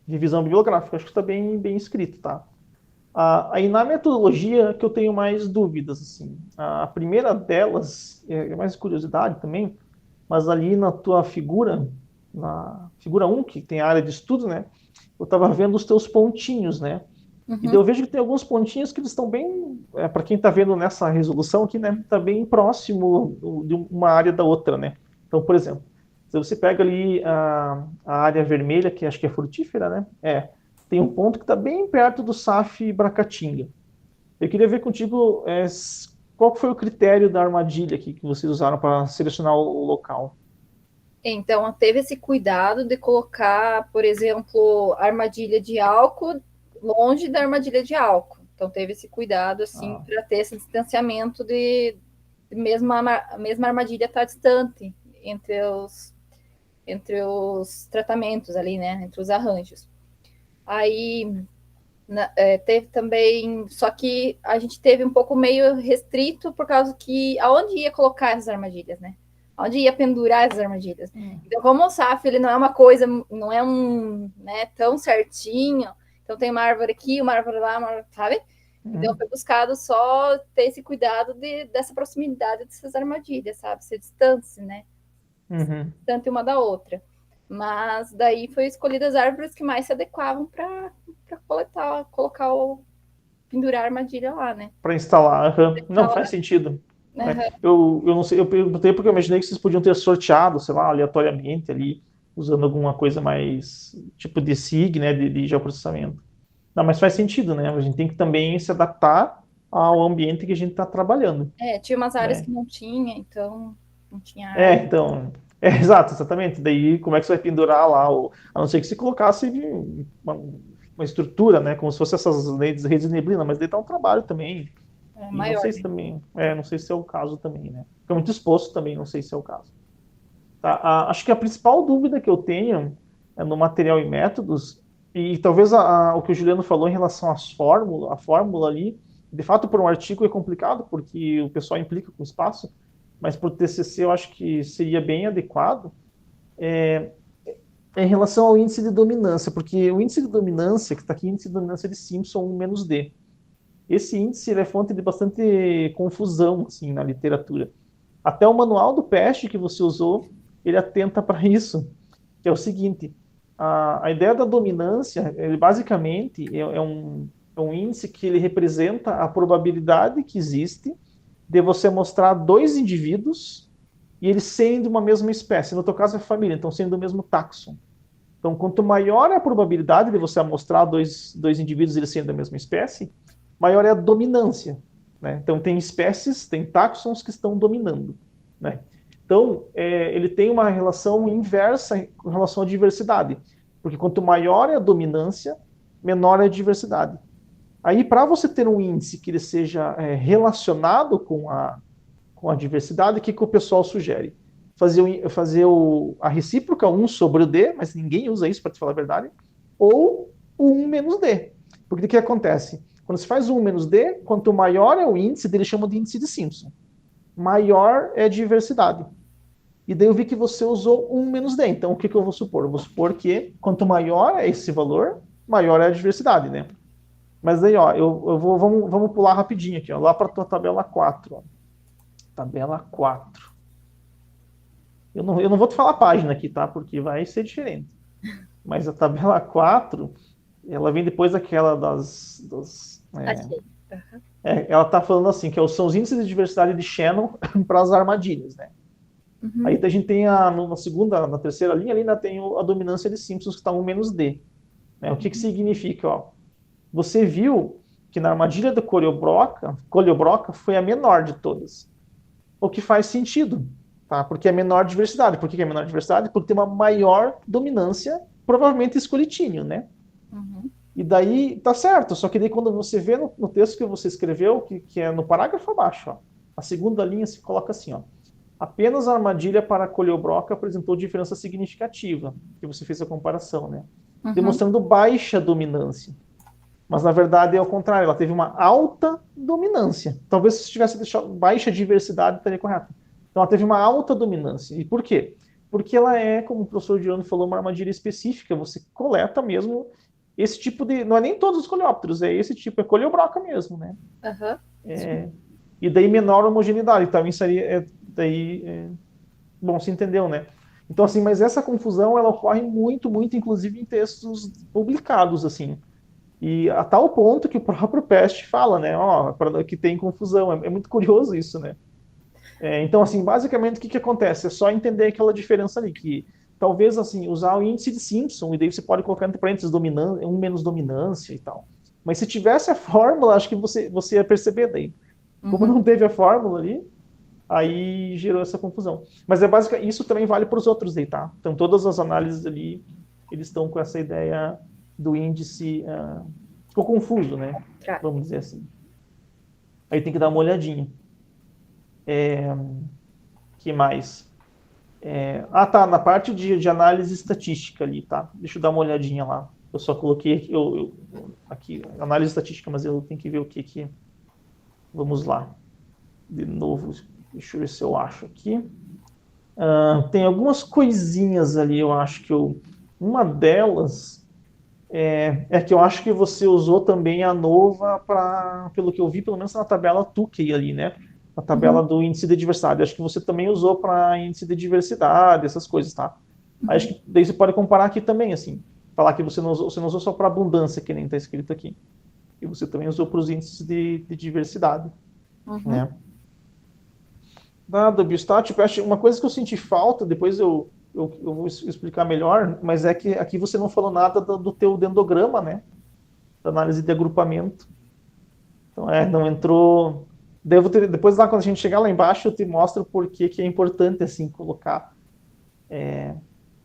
revisão bibliográfica, acho que está bem escrito, tá? Aí na metodologia que eu tenho mais dúvidas, assim. A primeira delas é mais curiosidade também, mas ali na tua figura, na figura 1, que tem a área de estudo, né? Eu estava vendo os teus pontinhos, né? E daí eu vejo que tem alguns pontinhos que eles estão bem, para quem está vendo nessa resolução aqui, né? Está bem próximo de uma área da outra, né? Então, por exemplo, se você pega ali a área vermelha, que acho que é frutífera, né? Tem um ponto que está bem perto do SAF Bracatinga. Eu queria ver contigo qual foi o critério da armadilha aqui que vocês usaram para selecionar o local. Então, teve esse cuidado de colocar, por exemplo, armadilha de álcool longe da armadilha de álcool. Então, teve esse cuidado, assim, para ter esse distanciamento de mesmo a mesma armadilha estar distante entre os tratamentos ali, né? Entre os arranjos. Aí, teve também... Só que a gente teve um pouco meio restrito por causa que... Aonde ia colocar essas armadilhas, né? Onde ia pendurar essas armadilhas. Então, como o SAF, ele não é uma coisa, não é né, tão certinho, então tem uma árvore aqui, uma árvore lá, sabe? Então, foi buscado só ter esse cuidado dessa proximidade dessas armadilhas, sabe? Ser distância, né? Distante uma da outra. Mas daí foi escolhidas as árvores que mais se adequavam para pendurar a armadilha lá, né? Para instalar. Não, faz sentido. Eu não sei, eu perguntei porque eu imaginei que vocês podiam ter sorteado, sei lá, aleatoriamente ali, usando alguma coisa mais tipo de SIG, né, de geoprocessamento. Não, mas faz sentido, né? A gente tem que também se adaptar ao ambiente que a gente está trabalhando. Tinha umas áreas que não tinha, então não tinha área. Então, exatamente. Daí, como é que você vai pendurar lá? A não ser que você colocasse uma estrutura, né, como se fosse essas redes de neblina, mas daí tá um trabalho também. Maior, não sei se também, não sei se é o caso também, né? Fica muito exposto também, não sei se é o caso. Tá? Acho que a principal dúvida que eu tenho é no material e métodos, e talvez o que o Juliano falou em relação à fórmula ali, de fato, por um artigo é complicado, porque o pessoal implica com espaço, mas por TCC eu acho que seria bem adequado, em relação ao índice de dominância, porque o índice de dominância, que está aqui, índice de dominância de Simpson 1-D, esse índice é fonte de bastante confusão assim, na literatura. Até o manual do PEST que você usou, ele atenta para isso, que é o seguinte, a ideia da dominância, ele basicamente é um É um índice que ele representa a probabilidade que existe de você mostrar 2 indivíduos e eles serem de uma mesma espécie. No teu caso é família, então sendo do mesmo táxon. Então, quanto maior é a probabilidade de você mostrar dois indivíduos eles sendo da mesma espécie, maior é a dominância, né? Então, tem espécies, tem táxons que estão dominando, né? Então, ele tem uma relação inversa com relação à diversidade, porque quanto maior é a dominância, menor é a diversidade. Aí, para você ter um índice que ele seja relacionado com a diversidade, o que o pessoal sugere? Fazer a recíproca 1 sobre o D, mas ninguém usa isso, para te falar a verdade, ou o 1 menos D. Porque o que acontece? Quando se faz 1 menos D, quanto maior é o índice, eles chamam de índice de Simpson, maior é a diversidade. E daí eu vi que você usou 1 menos D. Então, o que eu vou supor? Eu vou supor que quanto maior é esse valor, maior é a diversidade, né? Mas aí, ó, vamos pular rapidinho aqui, ó, lá para a tua tabela 4. Ó. Tabela 4. Eu não vou te falar a página aqui, tá? Porque vai ser diferente. Mas a tabela 4, ela vem depois daquela ela está falando assim, que são os índices de diversidade de Shannon para as armadilhas, né? Uhum. Aí a gente tem na terceira linha, ali ainda tem a dominância de Simpsons, que está 1 menos D. Né? O que significa? Ó, você viu que na armadilha da Colebroca foi a menor de todas. O que faz sentido, tá? Porque é menor diversidade. Por que é menor diversidade? Porque tem uma maior dominância, provavelmente escolitinho, né? Uhum. E daí, tá certo, só que daí quando você vê no texto que você escreveu, que é no parágrafo abaixo, ó, a segunda linha se coloca assim, ó. Apenas a armadilha para Colebroca apresentou diferença significativa, que você fez a comparação, né? Uhum. Demonstrando baixa dominância. Mas, na verdade, é o contrário. Ela teve uma alta dominância. Talvez se tivesse deixado baixa diversidade, estaria correto. Então, ela teve uma alta dominância. E por quê? Porque ela é, como o professor Diano falou, uma armadilha específica. Você coleta mesmo esse tipo de... Não é nem todos os coleópteros, é esse tipo. É Colebroca mesmo, né? Uhum. E daí menor homogeneidade. Então, isso aí bom, se entendeu, né? Então, assim, mas essa confusão, ela ocorre muito, muito, inclusive em textos publicados, assim. E a tal ponto que o próprio Pest fala, né, que tem confusão. É muito curioso isso, né? Então, assim, basicamente, o que acontece? É só entender aquela diferença ali, que talvez, assim, usar o índice de Simpson, e daí você pode colocar entre parênteses 1 menos dominância e tal. Mas se tivesse a fórmula, acho que você ia perceber daí. Como não teve a fórmula ali, aí gerou essa confusão. Mas isso também vale para os outros aí, tá? Então, todas as análises ali, eles estão com essa ideia do índice, ficou confuso, né? Vamos dizer assim. Aí tem que dar uma olhadinha. Que mais? Tá, na parte de análise estatística ali, tá? Deixa eu dar uma olhadinha lá. Eu só coloquei aqui, análise estatística, mas eu tenho que ver o que... Vamos lá. De novo, deixa eu ver se eu acho aqui. Tem algumas coisinhas ali, eu acho que uma delas é que eu acho que você usou também a Nova pelo que eu vi, pelo menos na tabela Tukey ali, né? Na tabela do índice de diversidade. Acho que você também usou para índice de diversidade, essas coisas, tá? Aí acho que daí você pode comparar aqui também, assim. Falar que você não usou só para abundância, que nem está escrito aqui. E você também usou para os índices de diversidade. Né? Da Biostat, uma coisa que eu senti falta, depois eu vou explicar melhor, mas é que aqui você não falou nada do teu dendrograma, né? Da análise de agrupamento. Então, não entrou... Depois, lá, quando a gente chegar lá embaixo, eu te mostro por que é importante, assim, colocar...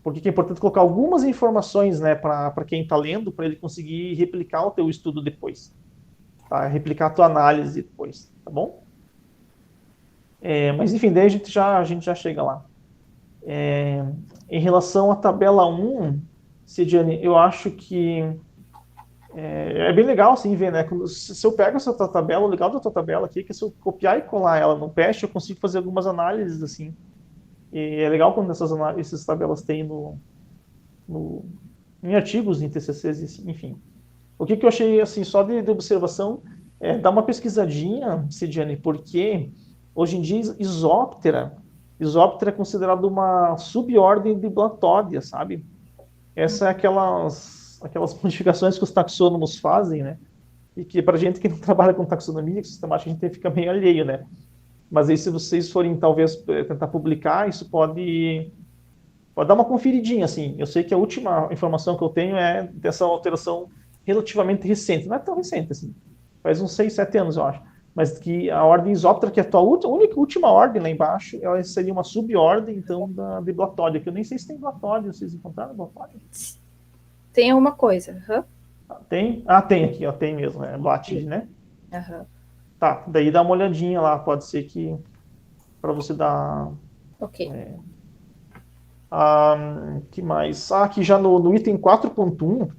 Por que é importante colocar algumas informações, né, para quem está lendo, para ele conseguir replicar o teu estudo depois. Tá? Replicar a tua análise depois, tá bom? Mas, enfim, daí a gente já chega lá. Em relação à tabela 1, Cidiane, eu acho que é bem legal, assim, ver, né? Se eu pego essa tua tabela, o legal da tua tabela aqui é que se eu copiar e colar ela no Pest, eu consigo fazer algumas análises, assim. E é legal quando essas tabelas tem em artigos, em TCCs, enfim. O que eu achei, assim, só de observação, dar uma pesquisadinha, Cidiane, porque hoje em dia Isóptera é considerado uma subordem de Blatódia, sabe? Essa é aquelas modificações que os taxônomos fazem, né? e que para gente que não trabalha com taxonomia, com sistemática, a gente fica meio alheio, né? Mas aí se vocês forem, talvez, tentar publicar, isso pode dar uma conferidinha, assim. Eu sei que a última informação que eu tenho é dessa alteração relativamente recente. Não é tão recente, assim. Faz uns 6, 7 anos, eu acho. Mas que a ordem Isóptera, que é a última ordem lá embaixo, ela seria uma subordem, então, de Blatódia, que eu nem sei se tem Blatódia. Vocês encontraram Blatódia? Tem alguma coisa. Tem? Ah, tem aqui, ó. Tem mesmo. É Blatide, né? Tá, daí dá uma olhadinha lá. Pode ser que... para você dar... Ok. Que mais? Aqui já no item 4.1,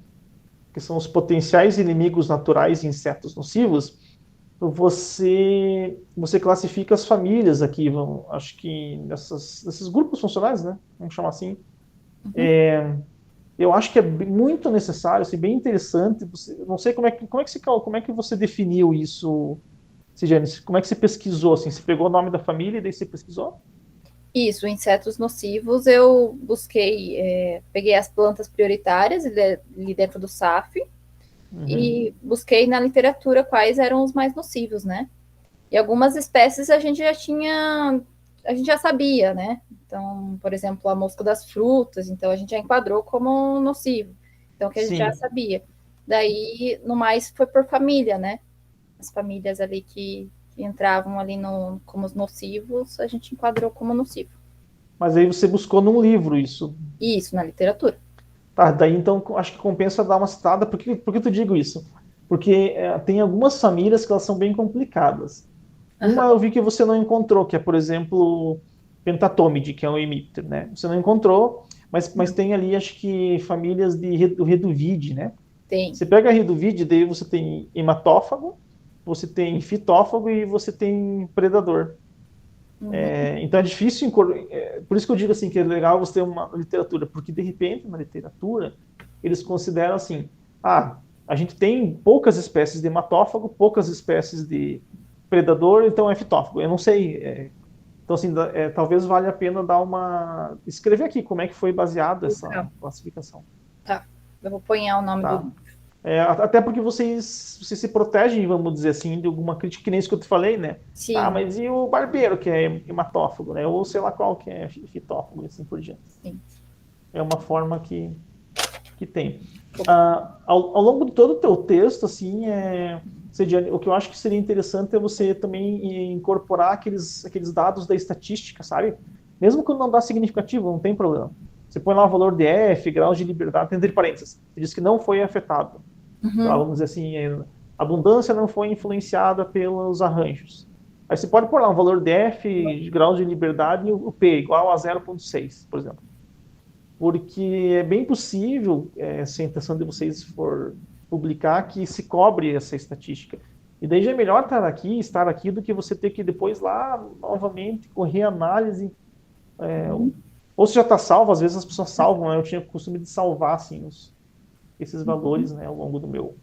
que são os potenciais inimigos naturais de insetos nocivos, você classifica as famílias aqui, acho que nesses grupos funcionais, né? Vamos chamar assim. Eu acho que é muito necessário, assim, bem interessante. Não sei como é que você definiu isso, Cidiane? Como é que você pesquisou? Assim, você pegou o nome da família e daí você pesquisou? Isso, insetos nocivos, eu busquei, peguei as plantas prioritárias ali dentro do SAF e busquei na literatura quais eram os mais nocivos, né? E algumas espécies a gente já sabia, né? Então, por exemplo, a mosca das frutas, então a gente já enquadrou como nocivo, então que a gente já sabia. Daí, no mais, foi por família, né? As famílias ali que entravam ali como os nocivos, a gente enquadrou como nocivo. Mas aí você buscou num livro isso? Isso, na literatura. Tá, daí então acho que compensa dar uma citada. Por que eu digo isso? Porque tem algumas famílias que elas são bem complicadas. Uma eu vi que você não encontrou, que é, por exemplo, Pentatomide, que é um hemíptero, né? Você não encontrou, mas tem ali, acho que, famílias do Reduvide, né? Tem. Você pega a Reduvide, daí você tem hematófago, você tem fitófago e você tem predador. Então é difícil, por isso que eu digo assim, que é legal você ter uma literatura, porque de repente na literatura eles consideram assim, a gente tem poucas espécies de hematófago, poucas espécies de predador, então é fitófago. Eu não sei, então assim, talvez valha a pena escrever aqui como é que foi baseada essa classificação. Tá, eu vou pôr o nome do... até porque vocês se protegem, vamos dizer assim, de alguma crítica, que nem isso que eu te falei, né? Sim. Mas e o barbeiro, que é hematófago, né? Ou sei lá qual que é fitófago, e assim por diante. Sim. É uma forma que tem. Ao longo de todo o teu texto, assim, Cidiane, o que eu acho que seria interessante é você também incorporar aqueles dados da estatística, sabe? Mesmo quando não dá significativo, não tem problema. Você põe lá o valor de F, graus de liberdade, entre parênteses. Você diz que não foi afetado. Então, vamos dizer assim, a abundância não foi influenciada pelos arranjos. Aí você pode pôr lá um valor de F, de graus de liberdade, e o P igual a 0,6, por exemplo. Porque é bem possível, se a intenção de vocês for publicar, que se cobre essa estatística. E daí já é melhor estar aqui do que você ter que depois lá, novamente, correr análise. Ou se já está salvo, às vezes as pessoas salvam, né? Eu tinha o costume de salvar, assim, esses valores, né, ao longo do meu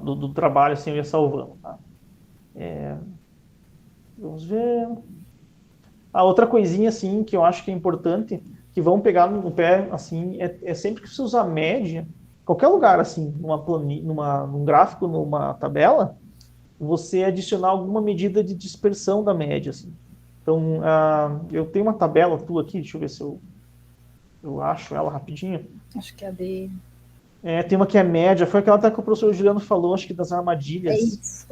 do trabalho, assim, eu ia salvando, tá? Vamos ver. Outra coisinha, assim, que eu acho que é importante, que vão pegar no pé, assim, é sempre que você usar média, qualquer lugar, assim, num gráfico, numa tabela, você adicionar alguma medida de dispersão da média, assim. Então, eu tenho uma tabela tua aqui, deixa eu ver se eu acho ela rapidinho. Acho que é a de... Tem uma que é média, foi aquela que o professor Juliano falou, acho que das armadilhas. É isso.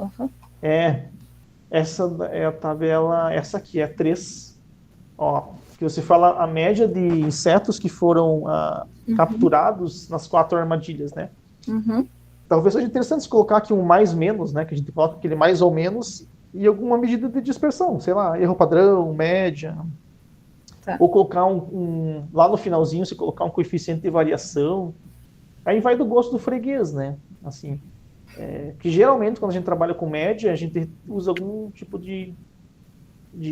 Essa é a tabela, essa aqui é 3. Que você fala a média de insetos que foram capturados nas 4 armadilhas, né? Talvez seja interessante se colocar aqui um mais menos, né? Que a gente coloca aquele mais ou menos e alguma medida de dispersão, sei lá, erro padrão, média. Tá. Ou colocar lá no finalzinho, você colocar um coeficiente de variação. Aí vai do gosto do freguês, né? Assim, que geralmente quando a gente trabalha com média, a gente usa algum tipo de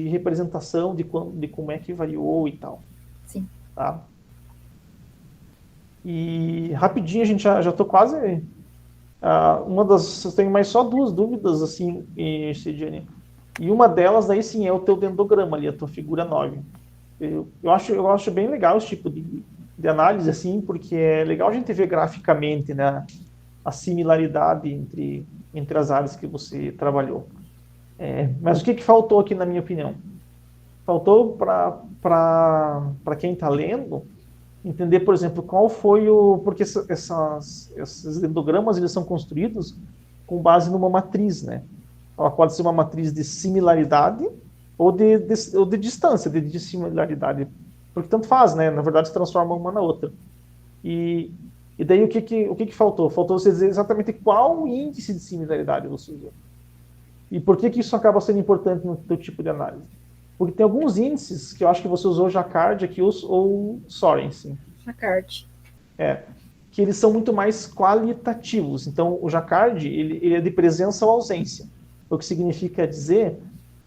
representação de como é que variou e tal. Sim. Tá? E rapidinho, a gente já tô quase... eu tenho mais só 2 dúvidas, assim, Cidiane. E uma delas, daí sim, é o teu dendrograma ali, a tua figura 9. Eu acho bem legal esse tipo de análise, assim, porque é legal a gente ver graficamente, né, a similaridade entre as áreas que você trabalhou. Mas o que faltou aqui, na minha opinião? Faltou para quem está lendo entender, por exemplo, qual foi o... Porque esses endogramas, eles são construídos com base numa matriz, né? Ela pode ser uma matriz de similaridade ou de distância, de similaridade. Porque tanto faz, né? Na verdade, se transforma uma na outra. E daí, o que faltou? Faltou você dizer exatamente qual índice de similaridade você usou. E por que isso acaba sendo importante no teu tipo de análise? Porque tem alguns índices que eu acho que você usou Jacquard aqui ou Sorensen. Jacquard. Que eles são muito mais qualitativos. Então, o Jacquard, ele é de presença ou ausência. O que significa dizer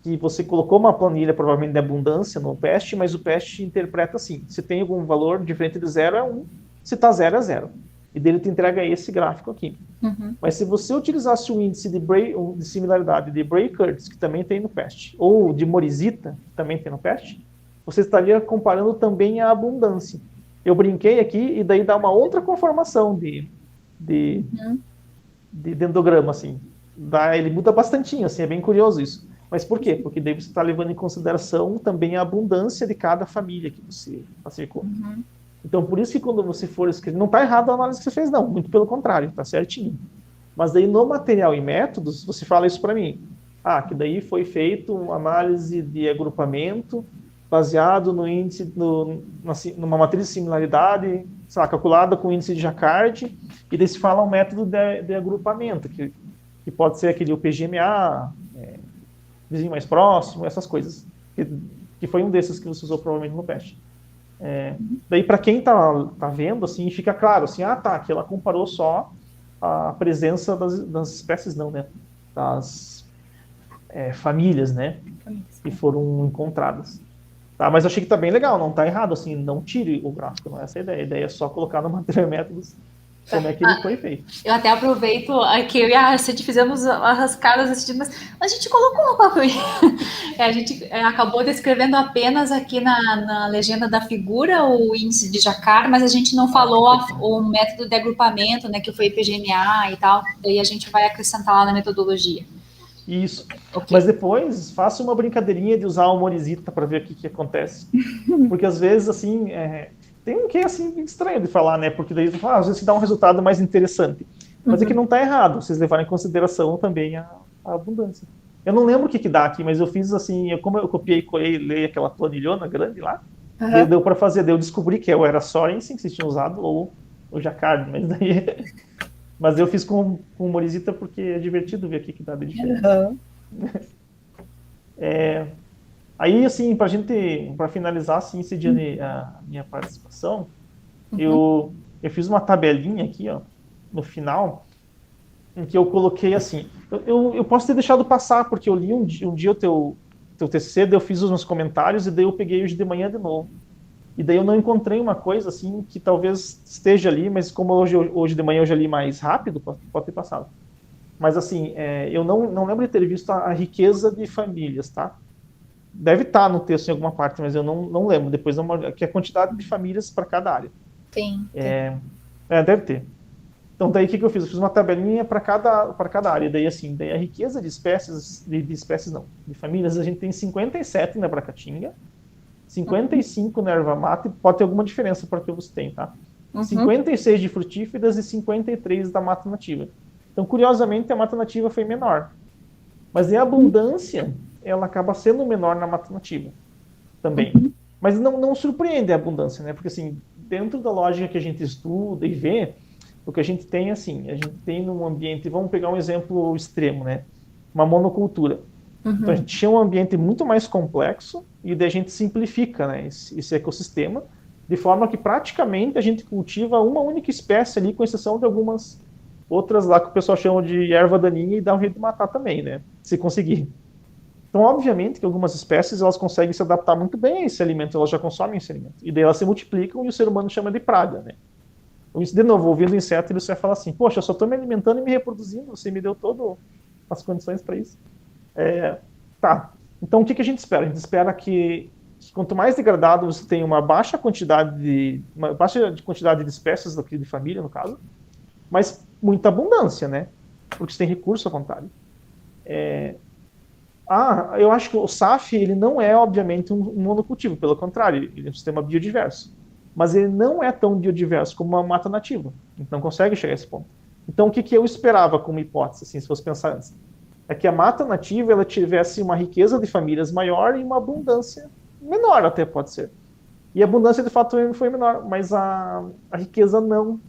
que você colocou uma planilha, provavelmente de abundância, no PEST, mas o PEST interpreta assim: se tem algum valor diferente de 0 é 1, se está 0 é 0. E dele te entrega esse gráfico aqui. Uhum. Mas se você utilizasse o índice de similaridade de Bray-Curtis, que também tem no PEST, ou de Morishita, que também tem no PEST, você estaria comparando também a abundância. Eu brinquei aqui, e daí dá uma outra conformação de dendrograma, assim. Ele muda bastantinho, assim, é bem curioso isso. Mas por quê? Porque daí você está levando em consideração também a abundância de cada família que você acercou. Uhum. Então, por isso que quando você for escrever, não está errado a análise que você fez, não. Muito pelo contrário, está certinho. Mas daí no material e métodos, você fala isso para mim. Que daí foi feito uma análise de agrupamento baseado no índice, numa matriz de similaridade, sei lá, calculada com o índice de Jacquard, e daí se fala um método de agrupamento, que pode ser aquele UPGMA, vizinho mais próximo, essas coisas. Que foi um desses que você usou provavelmente no PEST. Daí, para quem tá vendo, assim, fica claro, assim, que ela comparou só a presença das espécies, não, né? Das famílias, né? Que foram encontradas. Tá, mas eu achei que tá bem legal, não tá errado, assim, não tire o gráfico, não é essa a ideia. A ideia é só colocar no material métodos como é que ele foi feito. Eu até aproveito que eu e a Cid fizemos as caras assim, mas a gente colocou qual foi. A gente acabou descrevendo apenas aqui na legenda da figura o índice de Jacquard, mas a gente não falou o método de agrupamento, né, que foi IPGMA e tal. Daí a gente vai acrescentar lá na metodologia. Isso. Okay. Mas depois, faça uma brincadeirinha de usar o Morishita para ver o que acontece. Porque às vezes, assim, tem um que é assim, estranho de falar, né? Porque daí às vezes dá um resultado mais interessante. Mas é que não está errado, vocês levarem em consideração também a abundância. Eu não lembro o que dá aqui, mas eu fiz assim, como eu copiei e colei, leio aquela planilhona grande lá, deu para fazer, daí eu descobri que eu era Sorensen, que vocês tinham usado, ou o Jacquard, mas daí... Mas eu fiz com o Morishita porque é divertido ver o que dá de diferente. Aí, assim, para finalizar, assim, Cidiane, a minha participação, eu fiz uma tabelinha aqui, ó, no final, em que eu coloquei assim, eu posso ter deixado passar, porque eu li um dia o teu TCC, daí eu fiz os meus comentários, e daí eu peguei hoje de manhã de novo. E daí eu não encontrei uma coisa, assim, que talvez esteja ali, mas como hoje de manhã eu já li mais rápido, pode ter passado. Mas, assim, eu não lembro de ter visto a riqueza de famílias, tá? Deve estar no texto em alguma parte, mas eu não lembro. Depois que é a quantidade de famílias para cada área. Tem. Deve ter. Então, daí o que eu fiz? Eu fiz uma tabelinha para cada área. Daí, assim, a riqueza de espécies, de famílias, a gente tem 57 na Bracatinga, 55 na erva mata, pode ter alguma diferença para que você tem, tá? 56 de frutíferas e 53 da mata nativa. Então, curiosamente, a mata nativa foi menor. Mas a abundância, ela acaba sendo menor na mata nativa também. Mas não surpreende a abundância, né? Porque, assim, dentro da lógica que a gente estuda e vê, o que a gente tem, assim, a gente tem num ambiente, vamos pegar um exemplo extremo, né? Uma monocultura. Então, a gente tinha um ambiente muito mais complexo e daí a gente simplifica, né, esse ecossistema, de forma que praticamente a gente cultiva uma única espécie ali, com exceção de algumas outras lá que o pessoal chama de erva daninha e dá um jeito de matar também, né, se conseguir. Então, obviamente que algumas espécies elas conseguem se adaptar muito bem a esse alimento, elas já consomem esse alimento, e daí elas se multiplicam e o ser humano chama de praga, né. De novo, ouvindo o inseto, ele vai falar assim, poxa, eu só estou me alimentando e me reproduzindo, você me deu todas as condições para isso. Tá. Então, o que a gente espera? A gente espera que quanto mais degradado você tem uma baixa quantidade de espécies aqui de família, no caso, mas muita abundância, né? Porque você tem recurso à vontade. Eu acho que o SAF, ele não é, obviamente, um monocultivo, pelo contrário, ele é um sistema biodiverso. Mas ele não é tão biodiverso como uma mata nativa. Então, não consegue chegar a esse ponto. Então, o que eu esperava como hipótese, assim, se fosse pensar antes? É que a mata nativa ela tivesse uma riqueza de famílias maior e uma abundância menor, até pode ser. E a abundância, de fato, foi menor, mas a riqueza não.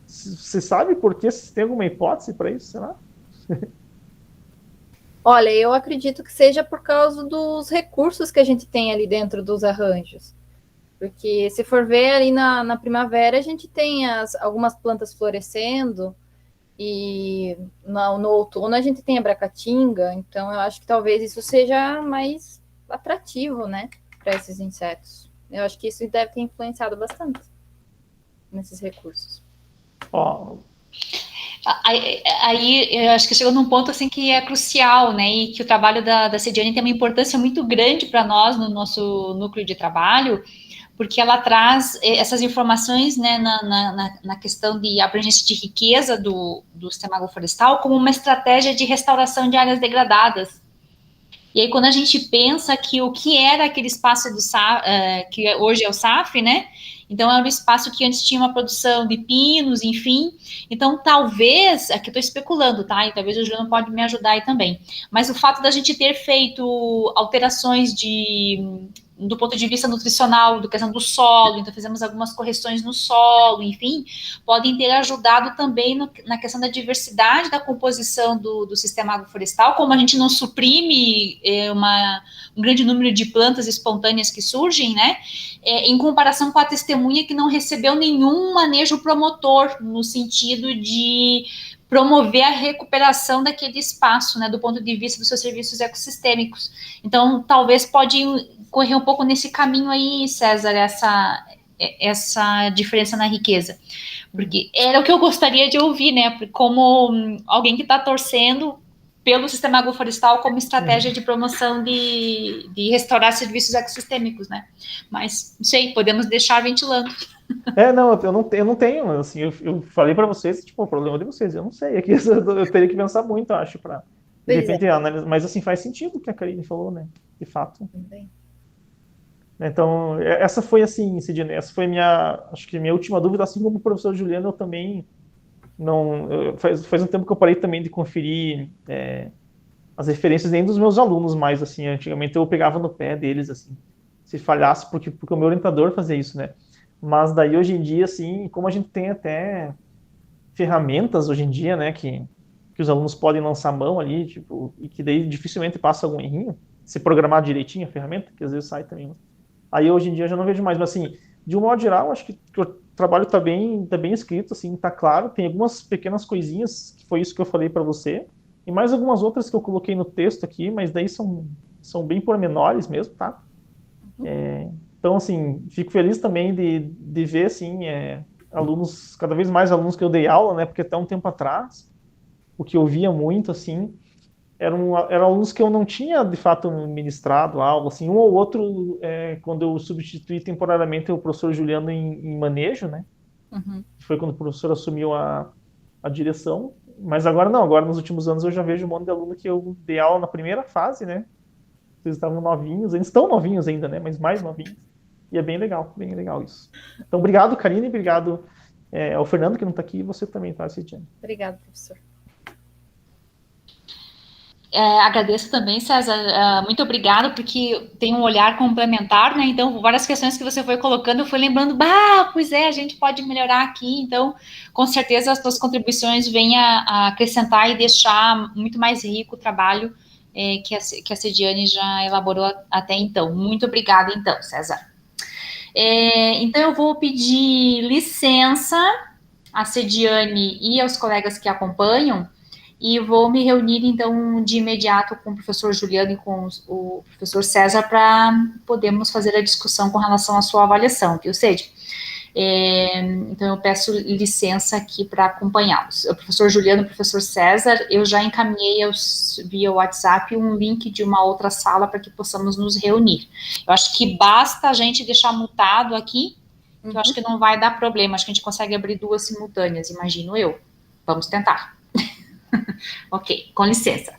Você sabe por quê? Você tem alguma hipótese para isso, será? Olha, eu acredito que seja por causa dos recursos que a gente tem ali dentro dos arranjos. Porque se for ver ali na primavera, a gente tem algumas plantas florescendo, e no outono a gente tem a bracatinga, então eu acho que talvez isso seja mais atrativo, né, para esses insetos. Eu acho que isso deve ter influenciado bastante nesses recursos. Aí eu acho que chegou num ponto assim que é crucial, né, e que o trabalho da Cediane tem uma importância muito grande para nós no nosso núcleo de trabalho, porque ela traz essas informações, né, na questão de abrangência de riqueza do sistema agroflorestal como uma estratégia de restauração de áreas degradadas. E aí, quando a gente pensa que o que era aquele espaço do SAF, que hoje é o SAF, né? Então, era um espaço que antes tinha uma produção de pinos, enfim. Então, talvez, aqui eu estou especulando, tá? E talvez o Juliano pode me ajudar aí também. Mas o fato da gente ter feito alterações do ponto de vista nutricional, do questão do solo, então fizemos algumas correções no solo, enfim, podem ter ajudado também na questão da diversidade da composição do sistema agroflorestal, como a gente não suprime um grande número de plantas espontâneas que surgem, né, em comparação com a testemunha que não recebeu nenhum manejo promotor, no sentido de promover a recuperação daquele espaço, né, do ponto de vista dos seus serviços ecossistêmicos. Então, talvez pode correr um pouco nesse caminho aí, César, essa diferença na riqueza. Porque era o que eu gostaria de ouvir, né, como alguém que está torcendo pelo sistema agroflorestal como estratégia de promoção de restaurar serviços ecossistêmicos, né? Mas, não sei, podemos deixar ventilando. Não, eu não tenho, assim, eu falei para vocês, tipo, o problema de vocês, eu não sei, aqui eu teria que pensar muito, eu acho, para de repente analisar, mas assim, faz sentido o que a Karine falou, né, de fato. Então, essa foi assim, Cidinei, essa foi acho que minha última dúvida, assim como o professor Juliano, eu também faz um tempo que eu parei também de conferir as referências nem dos meus alunos mais, assim, antigamente eu pegava no pé deles, assim, se falhasse, porque o meu orientador fazia isso, né. Mas daí, hoje em dia, assim, como a gente tem até ferramentas hoje em dia, né, que os alunos podem lançar mão ali, tipo, e que daí dificilmente passa algum errinho, se programar direitinho a ferramenta, que às vezes sai também. Aí, hoje em dia, eu já não vejo mais. Mas, assim, de um modo geral, acho que o trabalho tá bem escrito, assim, tá claro. Tem algumas pequenas coisinhas, que foi isso que eu falei para você, e mais algumas outras que eu coloquei no texto aqui, mas daí são bem pormenores mesmo, tá? Então, assim, fico feliz também de ver, assim, alunos, cada vez mais alunos que eu dei aula, né, porque até um tempo atrás, o que eu via muito, assim, eram alunos que eu não tinha, de fato, ministrado aula, assim, um ou outro, quando eu substituí temporariamente o professor Juliano em manejo, né, foi quando o professor assumiu a direção, mas agora não, agora nos últimos anos eu já vejo um monte de aluno que eu dei aula na primeira fase, né, eles estavam novinhos, eles estão novinhos ainda, né, mas mais novinhos. E é bem legal isso. Então, obrigado, Karine, obrigado ao Fernando, que não está aqui, e você também, tá, Cidiane? Obrigado, professor. Agradeço também, César, muito obrigado, porque tem um olhar complementar, né, então, várias questões que você foi colocando, eu fui lembrando, pois é, a gente pode melhorar aqui, então, com certeza, as tuas contribuições vêm a acrescentar e deixar muito mais rico o trabalho que a Cediane já elaborou até então. Muito obrigada, então, César. Então, eu vou pedir licença à Cediane e aos colegas que acompanham, e vou me reunir, então, de imediato com o professor Juliano e com o professor César para podermos fazer a discussão com relação à sua avaliação, viu, Cedi? Então, eu peço licença aqui para acompanhá-los. O professor Juliano e o professor César, eu já encaminhei via WhatsApp um link de uma outra sala para que possamos nos reunir. Eu acho que basta a gente deixar mutado aqui, que eu acho que não vai dar problema, acho que a gente consegue abrir duas simultâneas, imagino eu. Vamos tentar. Ok, com licença.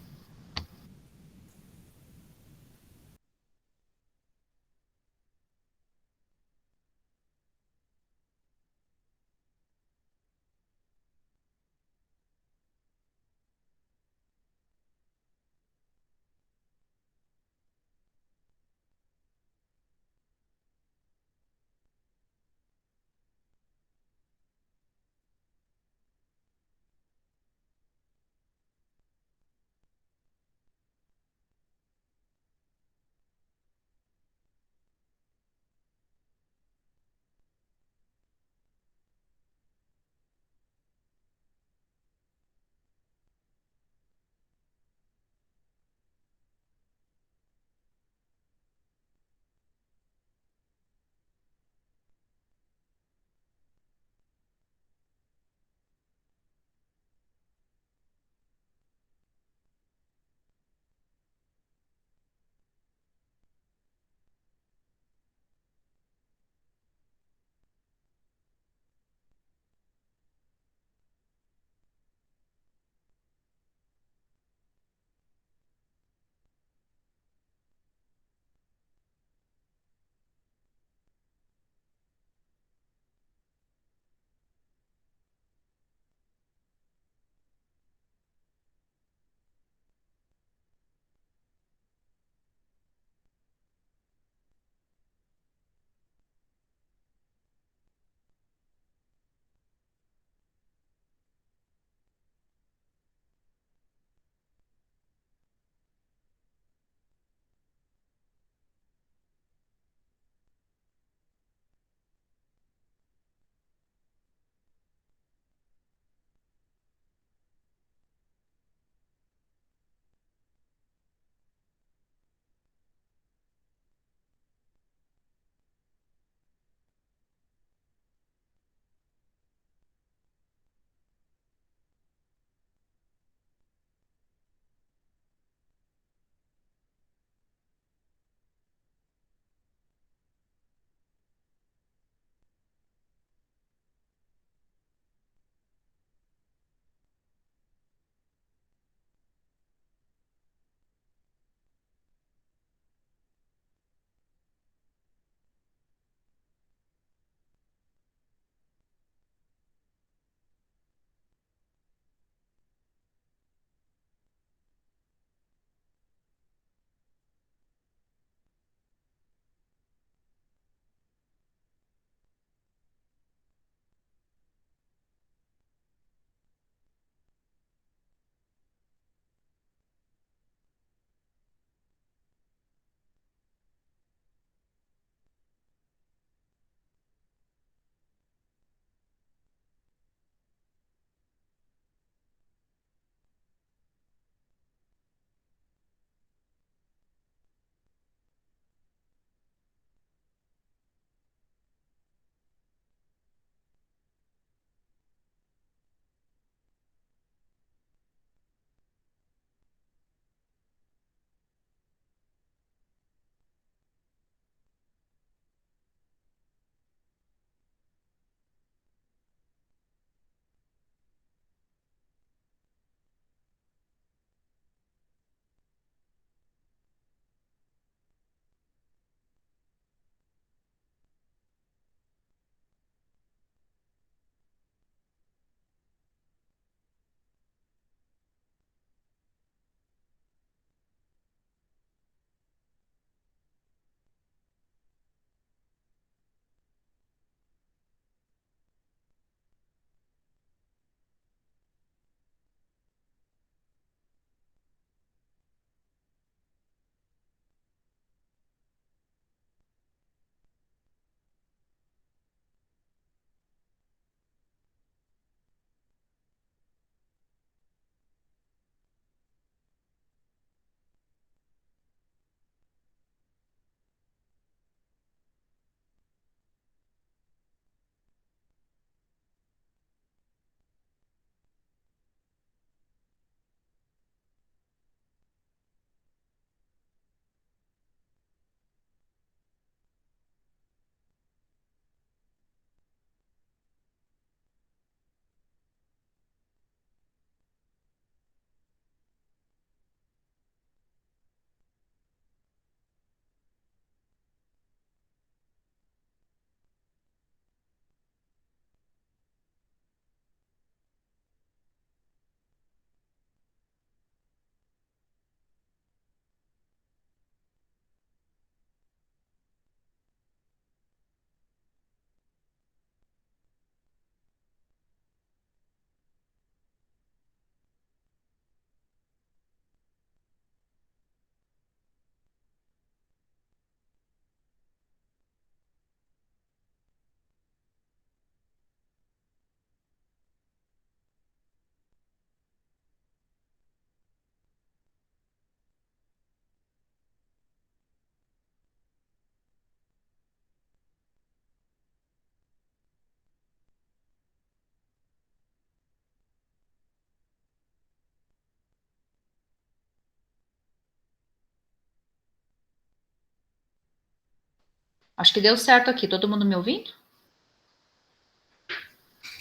Acho que deu certo aqui. Todo mundo me ouvindo?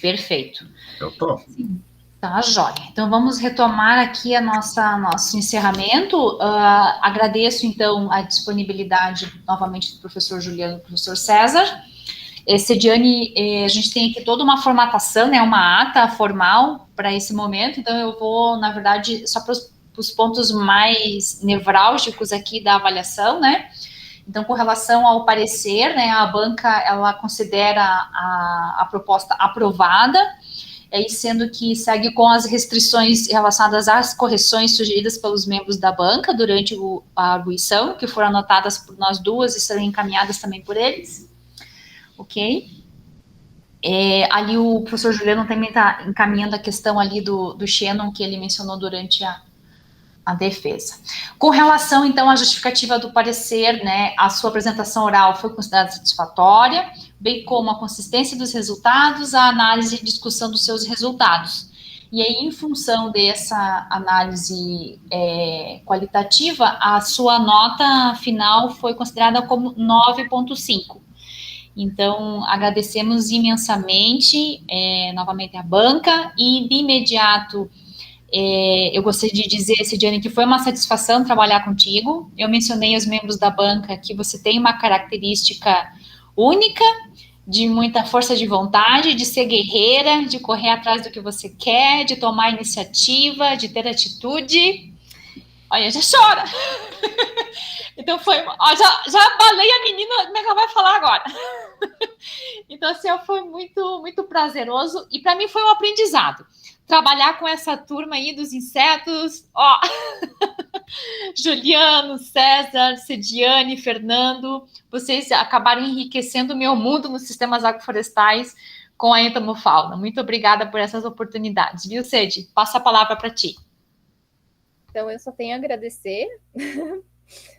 Perfeito. Eu tô. Tá, jóia. Então, vamos retomar aqui nosso encerramento. Agradeço, então, a disponibilidade, novamente, do professor Juliano e do professor César. Sediane, a gente tem aqui toda uma formatação, né, uma ata formal para esse momento, então eu vou, na verdade, só para os pontos mais nevrálgicos aqui da avaliação, né. Então, com relação ao parecer, né, a banca, ela considera a proposta aprovada, e sendo que segue com as restrições relacionadas às correções sugeridas pelos membros da banca durante a arguição, que foram anotadas por nós duas e serão encaminhadas também por eles. Ok? Ali o professor Juliano também está encaminhando a questão ali do Shannon, que ele mencionou durante a defesa. Com relação, então, à justificativa do parecer, né, a sua apresentação oral foi considerada satisfatória, bem como a consistência dos resultados, a análise e discussão dos seus resultados. E aí, em função dessa análise qualitativa, a sua nota final foi considerada como 9,5. Então, agradecemos imensamente, novamente, a banca, e de imediato, eu gostaria de dizer, Sediane, que foi uma satisfação trabalhar contigo. Eu mencionei aos membros da banca que você tem uma característica única, de muita força de vontade, de ser guerreira, de correr atrás do que você quer, de tomar iniciativa, de ter atitude. Olha, já chora. Então foi, ó, já abalei a menina, como é que ela vai falar agora? Então, assim, foi muito, muito prazeroso, e para mim foi um aprendizado. Trabalhar com essa turma aí dos insetos, ó, Juliano, César, Sediane, Fernando, vocês acabaram enriquecendo o meu mundo nos sistemas agroflorestais com a entomofauna. Muito obrigada por essas oportunidades, viu, Sedi? Passo a palavra para ti. Então, eu só tenho a agradecer.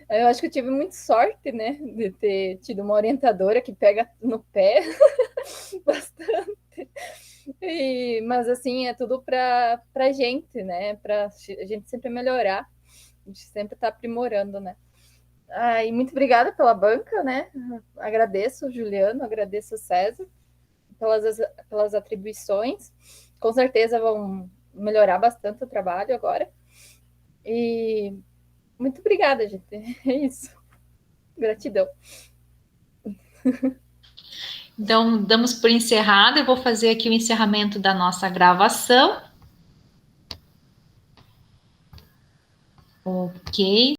Eu acho que eu tive muita sorte, né, de ter tido uma orientadora que pega no pé bastante. Mas, assim, é tudo para a gente, né, para a gente sempre melhorar, a gente sempre está aprimorando, né. E muito obrigada pela banca, né, agradeço o Juliano, agradeço o César pelas atribuições, com certeza vão melhorar bastante o trabalho agora. E muito obrigada, gente. É isso. Gratidão. Então, damos por encerrado. Eu vou fazer aqui o encerramento da nossa gravação. Ok.